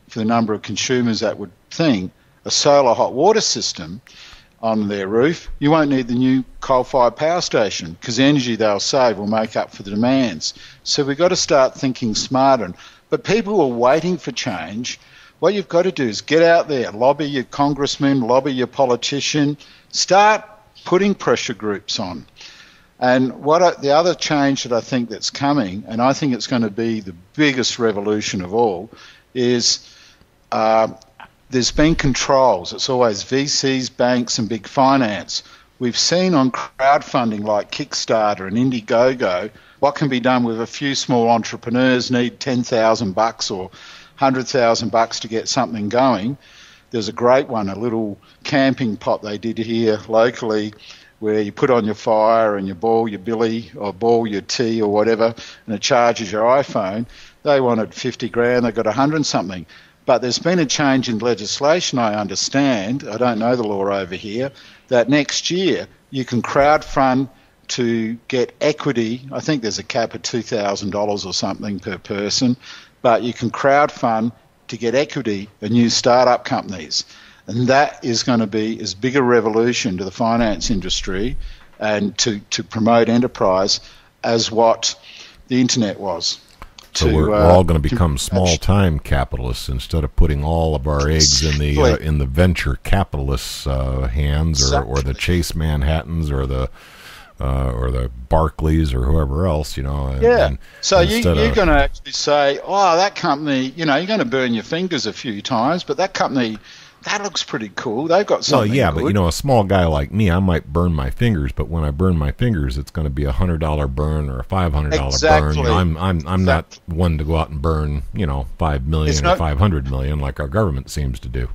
for the number of consumers that would think, a solar hot water system on their roof, you won't need the new coal-fired power station because the energy they'll save will make up for the demands. So we've got to start thinking smarter. But people are waiting for change. What you've got to do is get out there, lobby your congressman, lobby your politician, start putting pressure groups on. And the other change that I think that's coming, and I think it's going to be the biggest revolution of all, is there's been controls. It's always VCs, banks and big finance. We've seen on crowdfunding like Kickstarter and Indiegogo what can be done with a few small entrepreneurs need $10,000 or $100,000 to get something going. There's a great one, a little camping pot they did here locally where you put on your fire and you boil your billy or boil your tea or whatever and it charges your iPhone. They wanted 50 grand, they got 100 something. But there's been a change in legislation, I understand, I don't know the law over here, that next year you can crowdfund to get equity. I think there's a cap of $2,000 or something per person, but you can crowdfund to get equity in new startup companies. And that is going to be as big a revolution to the finance industry and to promote enterprise as what the internet was. So we're all going to become small-time capitalists instead of putting all of our eggs in the venture capitalists' hands, or the Chase Manhattans, or the Barclays, or whoever else, So you're going to actually say, oh, that company, you're going to burn your fingers a few times, but that company, that looks pretty cool. They've got something. Well, yeah, good. but a small guy like me, I might burn my fingers, but when I burn my fingers, it's going to be a $100 burn or a $500 burn. I'm not one to go out and burn, $5 million or $500 million like our government seems to do.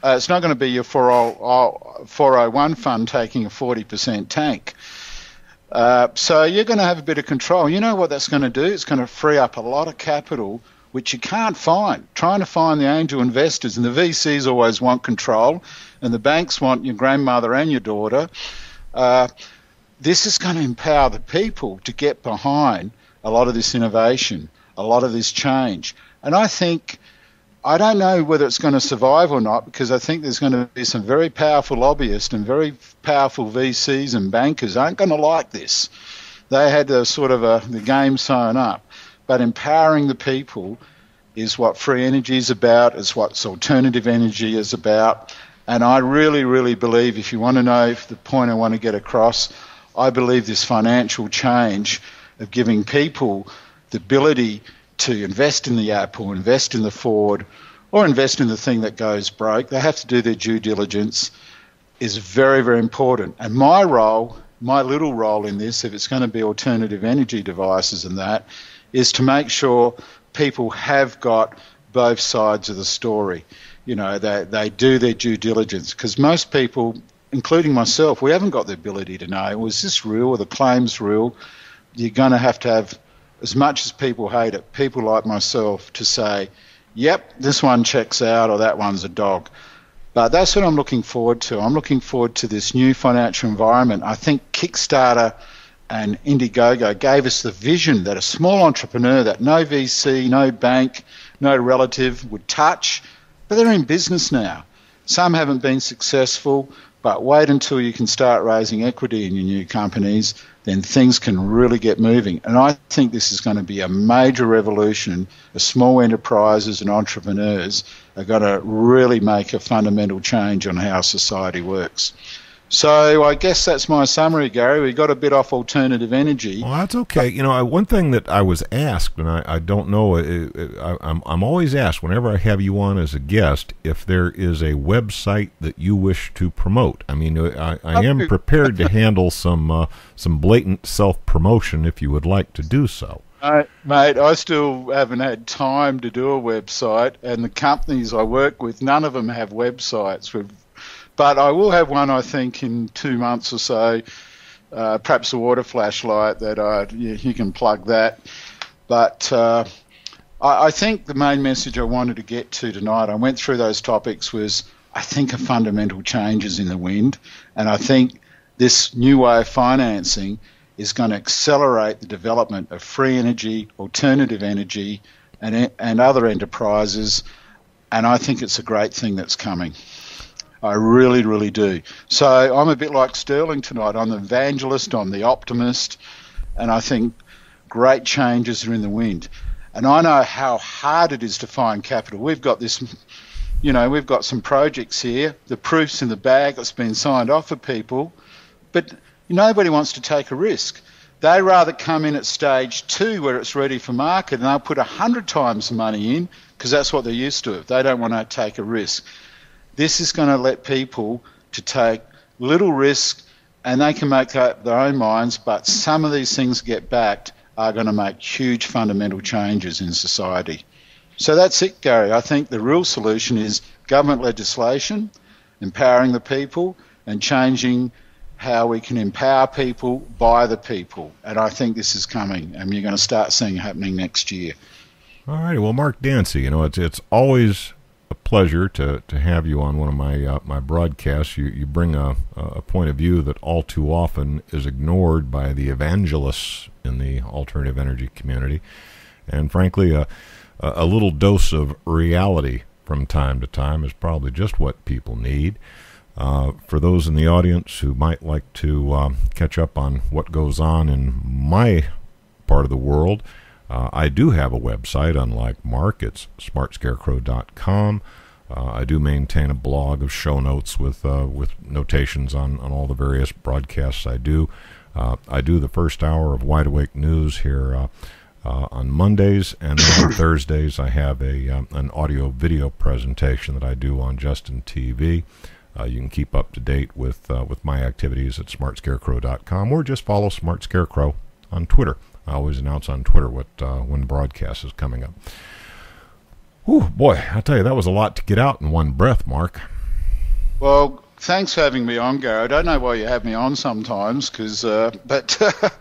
It's not going to be your 401 fund taking a 40% tank. So you're going to have a bit of control. You know what that's going to do? It's going to free up a lot of capital which you can't find. Trying to find the angel investors, and the VCs always want control, and the banks want your grandmother and your daughter. This is going to empower the people to get behind a lot of this innovation, a lot of this change. And I don't know whether it's going to survive or not, because I think there's going to be some very powerful lobbyists and very powerful VCs and bankers aren't going to like this. They had the game sewn up. But empowering the people is what free energy is about, is what alternative energy is about. And I really, really believe, if you want to know the point I want to get across, I believe this financial change of giving people the ability to invest in the Apple, invest in the Ford, or invest in the thing that goes broke, they have to do their due diligence, is very, very important. And my little role in this, if it's going to be alternative energy devices and that, is to make sure people have got both sides of the story. They do their due diligence, because most people, including myself, we haven't got the ability to know, was this real, or the claims real? You're going to have, as much as people hate it, people like myself to say, yep, this one checks out, or that one's a dog. But that's what I'm looking forward to. I'm looking forward to this new financial environment. I think Kickstarter and Indiegogo gave us the vision that a small entrepreneur that no VC, no bank, no relative would touch, but they're in business now. Some haven't been successful, but wait until you can start raising equity in your new companies, then things can really get moving. And I think this is going to be a major revolution. The small enterprises and entrepreneurs are going to really make a fundamental change on how society works. So I guess that's my summary, Gary. We got a bit off alternative energy. Well, that's okay. You know, one thing that I was asked, and I don't know, I'm always asked whenever I have you on as a guest if there is a website that you wish to promote. I mean, I am prepared to handle some blatant self-promotion if you would like to do so. Mate, I still haven't had time to do a website, and the companies I work with, none of them have websites. But I will have one, I think, in 2 months or so, perhaps a water flashlight that you can plug that. But I think the main message I wanted to get to tonight, I went through those topics, was I think a fundamental change is in the wind, and I think this new way of financing is going to accelerate the development of free energy, alternative energy, and other enterprises, and I think it's a great thing that's coming. I really, really do. So I'm a bit like Sterling tonight. I'm the evangelist, I'm the optimist, and I think great changes are in the wind. And I know how hard it is to find capital. We've got this, we've got some projects here. The proof's in the bag. It's been signed off for people, but nobody wants to take a risk. They rather come in at stage 2 where it's ready for market, and they'll put 100 times the money in because that's what they're used to. They don't want to take a risk. This is going to let people to take little risk, and they can make up their own minds, but some of these things get backed are going to make huge fundamental changes in society. So that's it, Gary. I think the real solution is government legislation, empowering the people, and changing how we can empower people by the people. And I think this is coming, and you're going to start seeing it happening next year. All right. Well, Mark Dancy, it's always a pleasure to have you on one of my broadcasts. You bring a point of view that all too often is ignored by the evangelists in the alternative energy community, and frankly, a little dose of reality from time to time is probably just what people need. For those in the audience who might like to catch up on what goes on in my part of the world, I do have a website, unlike Mark. It's smartscarecrow.com. I do maintain a blog of show notes with notations on all the various broadcasts I do. I do the first hour of Wide Awake News here on Mondays, and then on Thursdays I have an audio-video presentation that I do on Justin TV. You can keep up to date with my activities at smartscarecrow.com, or just follow Smart Scarecrow on Twitter. I always announce on Twitter when the broadcast is coming up. Whew, boy, I tell you, that was a lot to get out in one breath, Mark. Well, thanks for having me on, Gary. I don't know why you have me on sometimes, but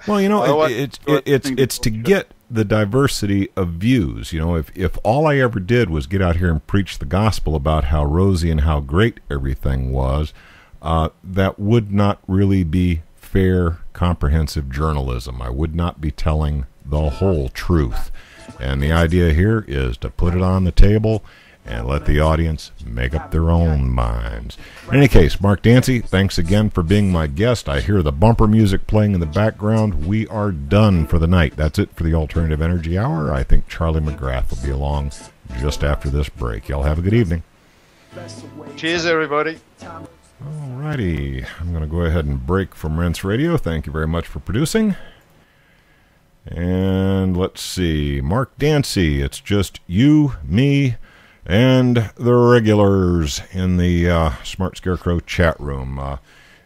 well, it's to get the diversity of views. If all I ever did was get out here and preach the gospel about how rosy and how great everything was, that would not really be fair, comprehensive journalism. I would not be telling the whole truth. And the idea here is to put it on the table and let the audience make up their own minds. In any case, Mark Dancy, thanks again for being my guest. I hear the bumper music playing in the background. We are done for the night. That's it for the Alternative Energy Hour. I think Charlie McGrath will be along just after this break. Y'all have a good evening. Cheers, everybody. All righty. I'm going to go ahead and break from Rents Radio. Thank you very much for producing. And let's see. Mark Dancy, it's just you, me, and the regulars in the Smart Scarecrow chat room.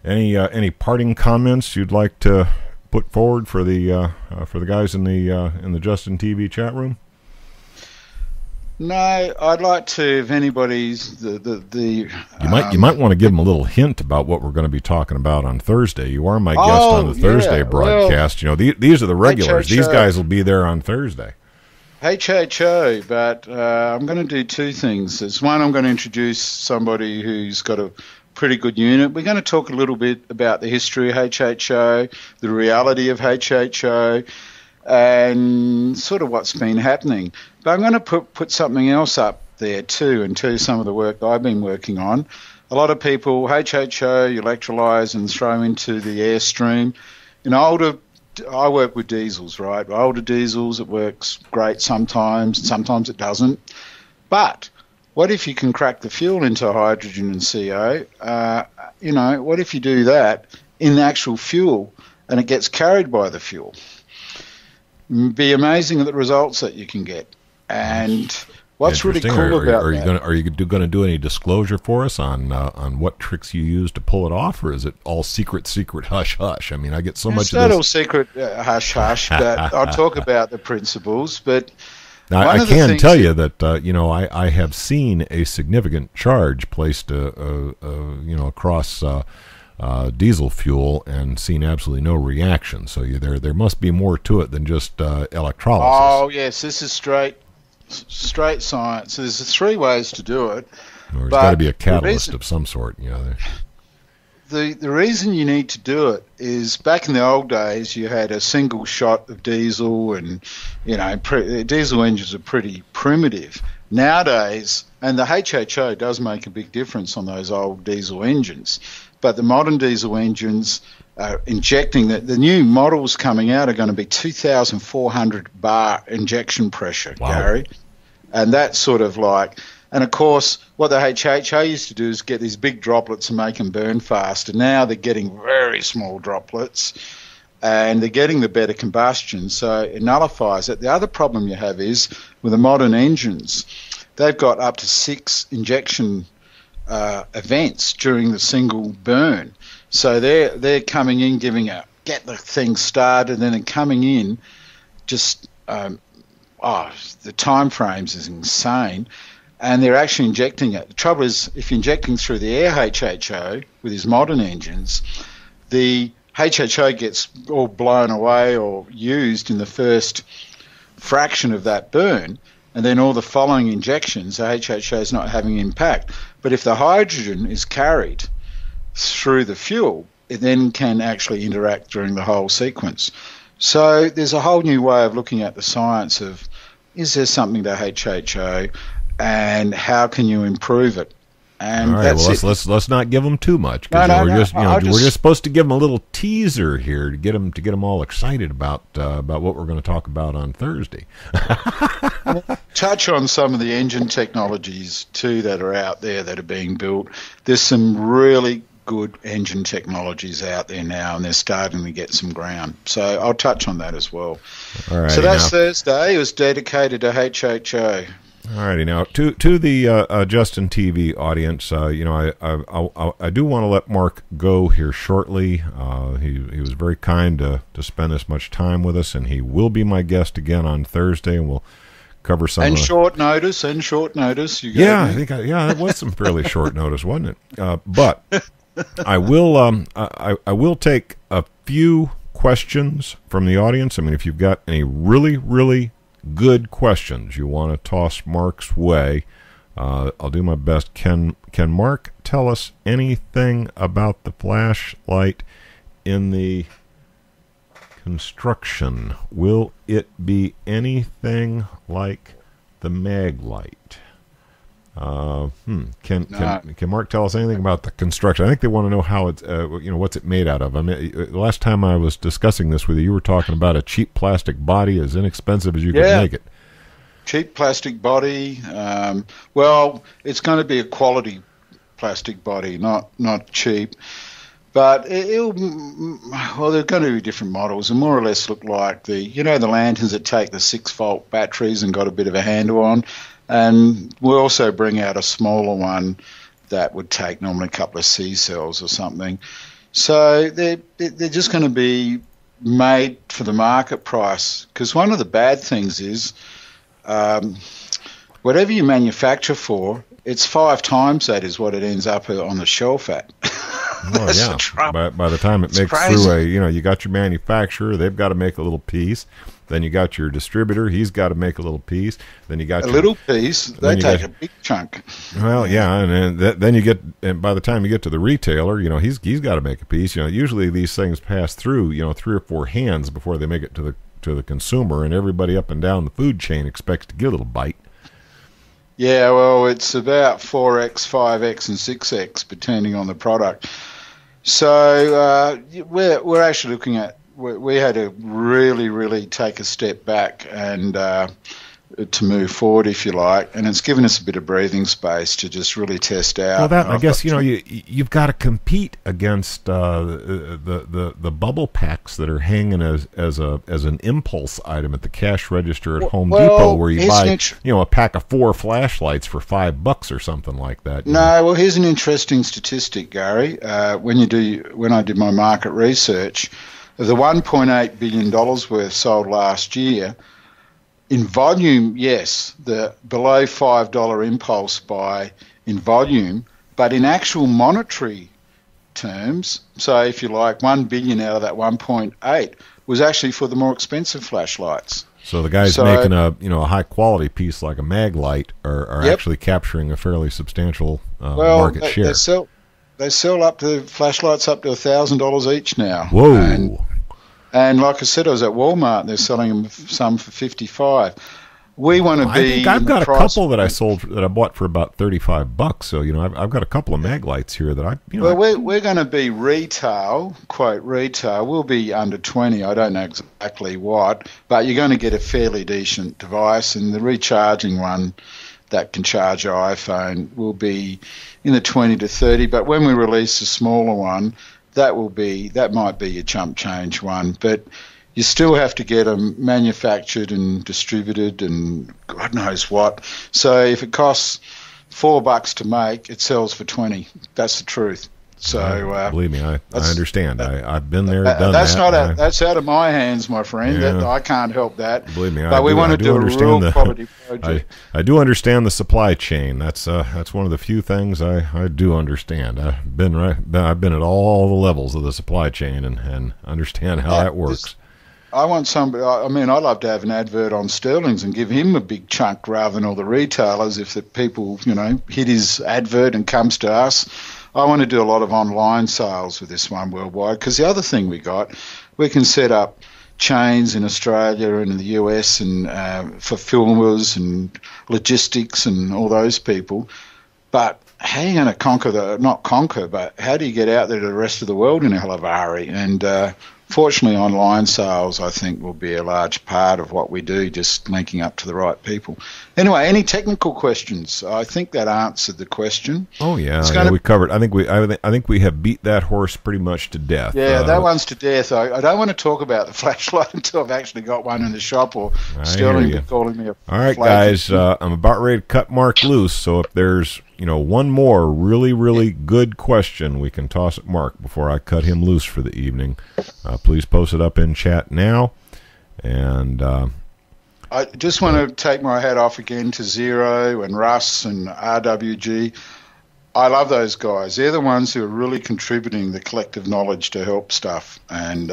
Any parting comments you'd like to put forward for the guys in the Justin TV chat room? No, I'd like to. If anybody's you might want to give them a little hint about what we're going to be talking about on Thursday. You are my guest on the Thursday broadcast. Well, these are the regulars. These guys will be there on Thursday. HHO, but I'm going to do two things. There's one, I'm going to introduce somebody who's got a pretty good unit. We're going to talk a little bit about the history of HHO, the reality of HHO, and sort of what's been happening. But I'm going to put something else up there too, and tell you some of the work I've been working on. A lot of people, HHO, you electrolyse and throw into the airstream. I work with diesels, right? Older diesels, it works great sometimes it doesn't. But what if you can crack the fuel into hydrogen and CO? What if you do that in the actual fuel and it gets carried by the fuel? It'd be amazing at the results that you can get. And what's really cool about that... Are you going to do any disclosure for us on what tricks you use to pull it off, or is it all secret, hush, hush? I mean, I get so much of this... It's not all secret, hush, hush, but I'll talk about the principles, but... Now, I can tell you that I have seen a significant charge placed across diesel fuel and seen absolutely no reaction. So there must be more to it than just electrolysis. Oh yes, this is straight science. There's 3 ways to do it. There's got to be a catalyst of some sort. The reason you need to do it is back in the old days you had a single shot of diesel, and diesel engines are pretty primitive. Nowadays, and the HHO does make a big difference on those old diesel engines, but the modern diesel engines are injecting the new models coming out are going to be 2,400 bar injection pressure, wow. Gary, and that's sort of like. And, of course, what the HHO used to do is get these big droplets and make them burn faster. Now they're getting very small droplets, and they're getting the better combustion, so it nullifies it. The other problem you have is with the modern engines, they've got up to 6 injection events during the single burn. So they're coming in, get the thing started, and then they're coming in just the time frames is insane. And they're actually injecting it. The trouble is, if you're injecting through the air HHO with these modern engines, the HHO gets all blown away or used in the first fraction of that burn, and then all the following injections, the HHO is not having impact. But if the hydrogen is carried through the fuel, it then can actually interact during the whole sequence. So there's a whole new way of looking at the science of, is there something to HHO? And how can you improve it? And all right, let's not give them too much. We're just supposed to give them a little teaser here to get them all excited about what we're going to talk about on Thursday. Touch on some of the engine technologies too that are out there that are being built. There's some really good engine technologies out there now, and they're starting to get some ground. So I'll touch on that as well. All right. So that's Thursday. It was dedicated to HHO. Alrighty, now to the Justin TV audience, I do want to let Mark go here shortly. He was very kind to spend this much time with us, and he will be my guest again on Thursday, and we'll cover some. And short notice. You that was some fairly short notice, wasn't it? But I will take a few questions from the audience. I mean, if you've got any really, really good questions you want to toss Mark's way, I'll do my best. Can Mark tell us anything about the flashlight in the construction? Will it be anything like the mag light? Can Mark tell us anything about the construction? I think they want to know how it's what's it made out of. I mean, the last time I was discussing this with you, you were talking about a cheap plastic body, as inexpensive as you could make it. Cheap plastic body. Well, it's going to be a quality plastic body, not cheap. But there're going to be different models, and more or less look like the lanterns that take the 6-volt batteries and got a bit of a handle on. And we'll also bring out a smaller one that would take normally a couple of C cells or something. So they're just going to be made for the market price. Because one of the bad things is whatever you manufacture for, it's 5 times that is what it ends up on the shelf at. That's the trouble. By the time it makes crazy. through you got your manufacturer, they've got to make a little piece. Then you got your distributor, he's got to make a little piece. Then you got little piece. They take a big chunk. Well, yeah, and then you get, and by the time you get to the retailer, he's got to make a piece. Usually these things pass through 3 or 4 hands before they make it to the consumer, and everybody up and down the food chain expects to get a little bite. Yeah, well, it's about 4x, 5x, and 6x depending on the product. So we're actually looking at. We had to really, really take a step back and to move forward, if you like, and it's given us a bit of breathing space to just really test out. Well, I guess you've got to compete against the bubble packs that are hanging as an impulse item at the cash register at Home Depot, where you buy a pack of 4 flashlights for $5 or something like that. Well, here's an interesting statistic, Gary. When I did my market research. Of the $1.8 billion worth sold last year, in volume, yes, the below $5 impulse buy in volume, but in actual monetary terms, so if you like, 1 billion out of that 1.8 was actually for the more expensive flashlights. So the guys making a high quality piece like a mag light are actually capturing a fairly substantial market share. They sell up to flashlights up to $1,000 each now. Whoa! And like I said, I was at Walmart. They're selling them some for $55. We want to be. I think I've got a couple that I bought for about $35. So I've got a couple of mag lights here that we're going to be retail, quote retail. We'll be under 20. I don't know exactly what, but you're going to get a fairly decent device, and the recharging one that can charge your iPhone will be in the 20 to 30. But when we release the smaller one, that might be your chump change one, but you still have to get them manufactured and distributed and God knows what. So if it costs $4 to make, it sells for 20. That's the truth. So believe me, I understand. I've been there, done that. That's out of my hands, my friend. Yeah. I can't help that. Believe me, but we want to do a real quality project. I do understand the supply chain. That's one of the few things I do understand. I've been at all the levels of the supply chain and understand how that works. I want somebody. I mean, I'd love to have an advert on Sterling's and give him a big chunk rather than all the retailers. If the people, hit his advert and comes to us. I want to do a lot of online sales with this one worldwide, because the other thing we can set up chains in Australia and in the US and for filmers and logistics and all those people. But how are you going to but how do you get out there to the rest of the world in a hell of a hurry? And fortunately, online sales, I think, will be a large part of what we do, just linking up to the right people. Anyway, any technical questions? I think that answered the question. Oh yeah, we covered. I think we have beat that horse pretty much to death. Yeah, that one's to death. I don't want to talk about the flashlight until I've actually got one in the shop, or Sterling calling me a. All right, guys, I'm about ready to cut Mark loose. So if there's one more really, really good question we can toss at Mark before I cut him loose for the evening, please post it up in chat now. And I just want to take my hat off again to Zero and Russ and RWG. I love those guys. They're the ones who are really contributing the collective knowledge to help stuff. And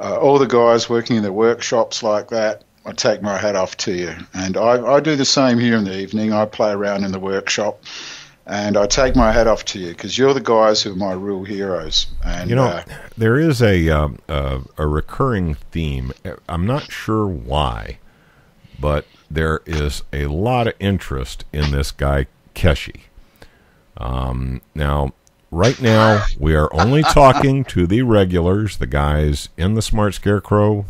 all the guys working in the workshops like that, I take my hat off to you. And I do the same here in the evening. I play around in the workshop, and I take my hat off to you, because you're the guys who are my real heroes. And there is a recurring theme. I'm not sure why, but there is a lot of interest in this guy Keshi. Now, right now, we are only talking to the regulars, the guys in the Smart Scarecrow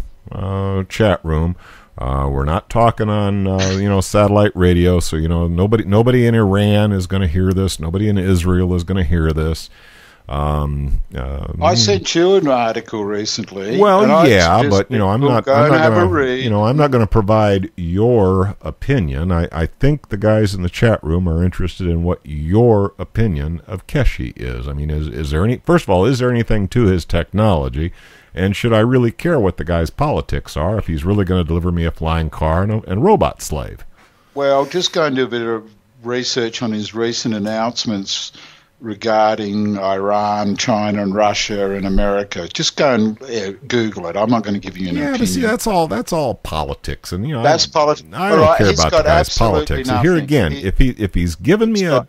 chat room. We're not talking on satellite radio, so nobody in Iran is going to hear this. Nobody in Israel is going to hear this. I sent you an article recently. Well, yeah, but I'm not going to provide your opinion. I think the guys in the chat room are interested in what your opinion of Keshi is. I mean, is there any? First of all, is there anything to his technology? And should I really care what the guy's politics are if he's really going to deliver me a flying car and robot slave? Well, just go and do a bit of research on his recent announcements regarding Iran, China, and Russia and America. Just go and Google it. I'm not going to give you an opinion. Yeah, but see, that's all politics, and that's politics. I don't care about the guy's politics. And here again, if he's given me a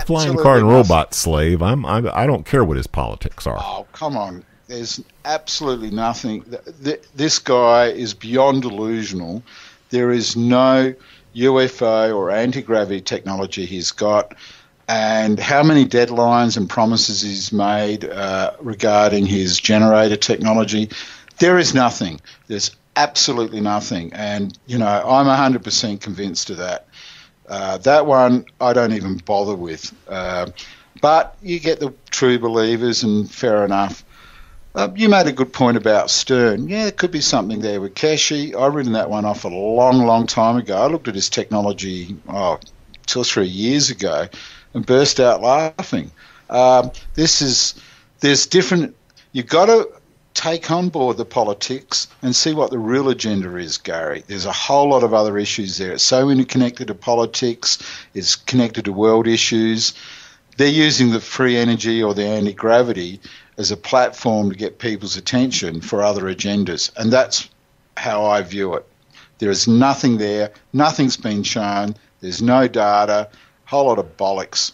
flying car and robot slave, I don't care what his politics are. Oh, come on. There's absolutely nothing. This guy is beyond delusional. There is no UFO or anti-gravity technology he's got. And how many deadlines and promises he's made regarding his generator technology, there is nothing. There's absolutely nothing. And, I'm 100% convinced of that. That one I don't even bother with. But you get the true believers, and fair enough. You made a good point about Stern. Yeah, there could be something there with Keshe. I've written that one off a long, long time ago. I looked at his technology 2 or 3 years ago and burst out laughing. There's different. You've got to take on board the politics and see what the real agenda is, Gary. There's a whole lot of other issues there. It's so interconnected to politics. It's connected to world issues. They're using the free energy or the anti-gravity as a platform to get people's attention for other agendas. And that's how I view it. There is nothing there. Nothing's been shown. There's no data. Whole lot of bollocks.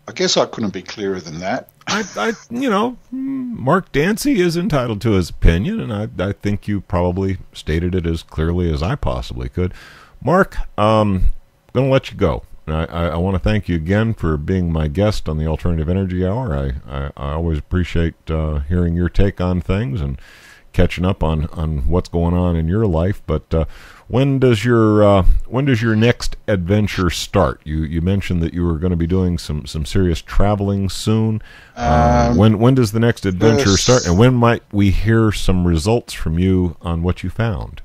I guess I couldn't be clearer than that. Mark Dancy is entitled to his opinion, and I think you probably stated it as clearly as I possibly could. Mark, I'm going to let you go. I want to thank you again for being my guest on the Alternative Energy Hour. I always appreciate hearing your take on things and catching up on what's going on in your life. But when does your next adventure start? You mentioned that you were going to be doing some serious traveling soon. When does the next adventure start, and when might we hear some results from you on what you found?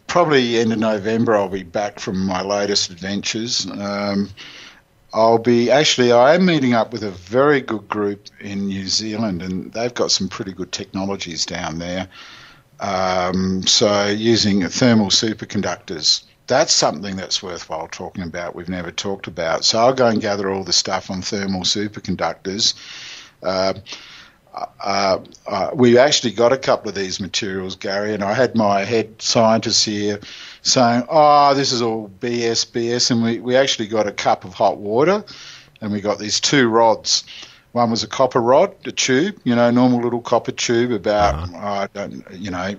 Probably end of November I'll be back from my latest adventures. I am meeting up with a very good group in New Zealand, and they've got some pretty good technologies down there. So using thermal superconductors, that's something that's worthwhile talking about. We've never talked about. So I'll go and gather all the stuff on thermal superconductors. We actually got a couple of these materials, Gary, and I had my head scientist here saying, this is all BS, and we actually got a cup of hot water, and we got these 2 rods. One was a copper rod, a tube, normal little copper tube about,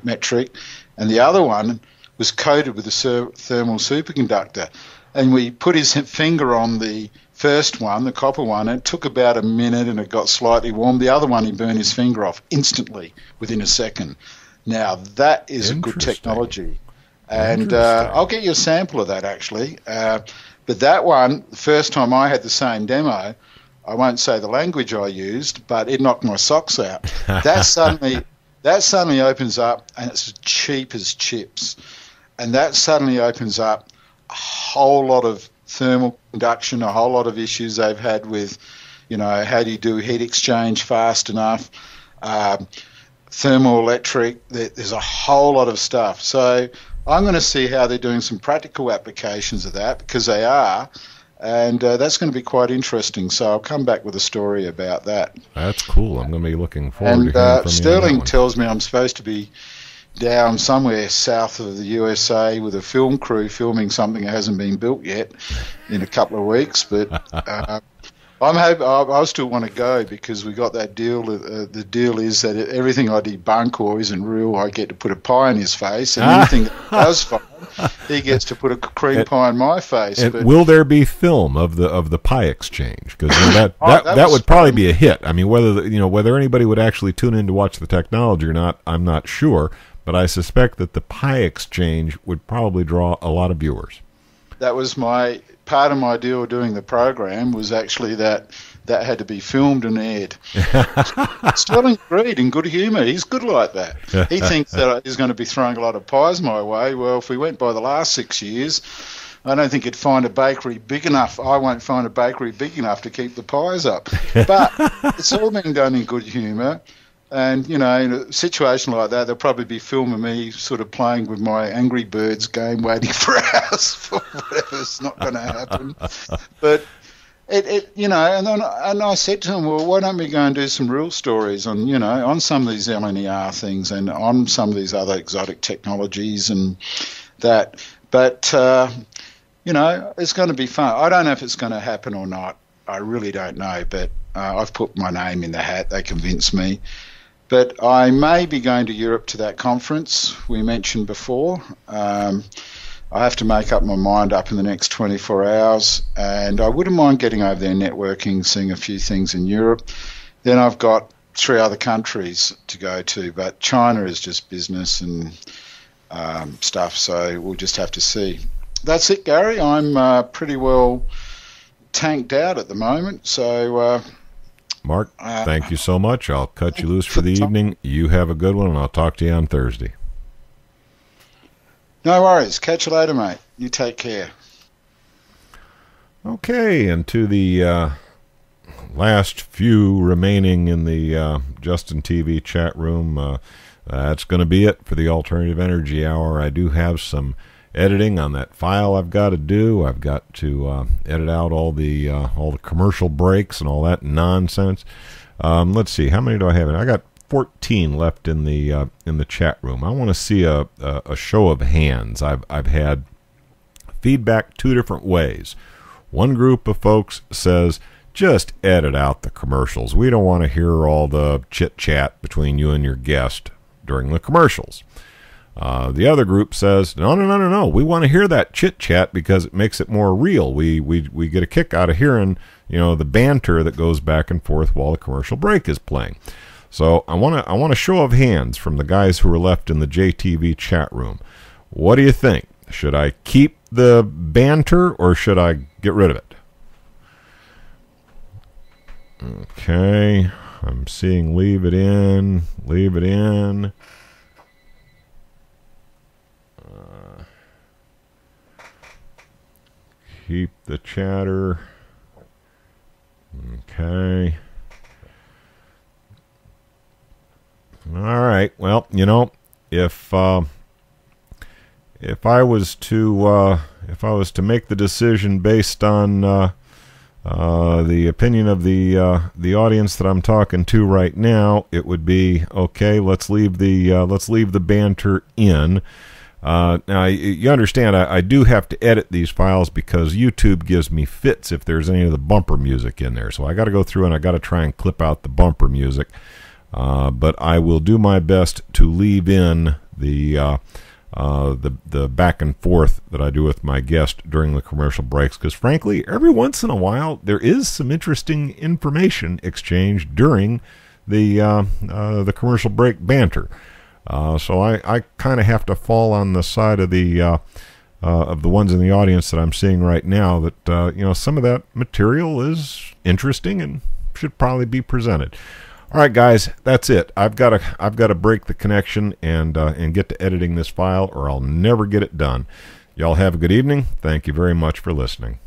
metric, and the other one was coated with a thermal superconductor. And we put his finger on the first one, the copper one, and it took about a minute and it got slightly warm. The other one, he burned his finger off instantly within a second. Now, that is a good technology. And I'll get you a sample of that, actually. But that one, the first time I had the same demo, I won't say the language I used, but it knocked my socks out. That suddenly opens up, and it's cheap as chips. And that suddenly opens up a whole lot of thermal conduction, a whole lot of issues they've had with, how do you do heat exchange fast enough, thermoelectric, there's a whole lot of stuff. So I'm going to see how they're doing some practical applications of that, because they are, and that's going to be quite interesting. So I'll come back with a story about that. That's cool. I'm going to be looking forward to hearing from Sterling you. tells me I'm supposed to be down somewhere south of the USA with a film crew filming something that hasn't been built yet in a couple of weeks. But I'm hoping I still want to go, because we got that deal. The deal is that everything I debunk or isn't real, I get to put a pie in his face, and anything that does fine, he gets to put a cream pie in my face. But will there be film of the pie exchange? Because that would probably be a hit. I mean, whether anybody would actually tune in to watch the technology or not, I'm not sure. But I suspect that the pie exchange would probably draw a lot of viewers. That was part of my deal doing the program, was actually that had to be filmed and aired. Sterling agreed in good humour. He's good like that. He thinks that he's going to be throwing a lot of pies my way. Well, if we went by the last 6 years, I don't think he'd find a bakery big enough. I won't find a bakery big enough to keep the pies up. But it's all been done in good humour. And, in a situation like that, they'll probably be filming me sort of playing with my Angry Birds game, waiting for hours for whatever's not going to happen. But, and I said to them, well, why don't we go and do some real stories on some of these LNER things and on some of these other exotic technologies and that. But, it's going to be fun. I don't know if it's going to happen or not. I really don't know, but I've put my name in the hat. They convinced me. But I may be going to Europe to that conference we mentioned before. I have to make up my mind up in the next 24 hours, and I wouldn't mind getting over there, networking, seeing a few things in Europe. Then I've got 3 other countries to go to, but China is just business and stuff, so we'll just have to see. That's it, Gary. I'm pretty well tanked out at the moment, so... Mark, thank you so much. I'll cut you loose for the evening. You have a good one, and I'll talk to you on Thursday. No worries. Catch you later, mate. You take care. Okay, and to the last few remaining in the Justin TV chat room, that's going to be it for the Alternative Energy Hour. I do have some editing on that file I've got to do. I've got to edit out all the commercial breaks and all that nonsense. Let's see, how many do I have? I got 14 left in the chat room. I want to see a show of hands. I've had feedback 2 different ways. One group of folks says, just edit out the commercials. We don't want to hear all the chit-chat between you and your guest during the commercials. The other group says, no. We want to hear that chit-chat because it makes it more real. We get a kick out of hearing, the banter that goes back and forth while the commercial break is playing. So I want a show of hands from the guys who are left in the JTV chat room. What do you think? Should I keep the banter or should I get rid of it? Okay, I'm seeing leave it in. Keep the chatter. Okay. All right. Well, if I was to make the decision based on the opinion of the audience that I'm talking to right now, it would be okay. Let's leave the banter in. Now, you understand, I do have to edit these files because YouTube gives me fits if there's any of the bumper music in there. So I got to go through and I got to try and clip out the bumper music. But I will do my best to leave in the back and forth that I do with my guest during the commercial breaks, because frankly, every once in a while there is some interesting information exchanged during the commercial break banter. So I kind of have to fall on the side of the ones in the audience that I'm seeing right now that some of that material is interesting and should probably be presented. All right, guys, that's it. I've got to break the connection and get to editing this file, or I'll never get it done. Y'all have a good evening. Thank you very much for listening.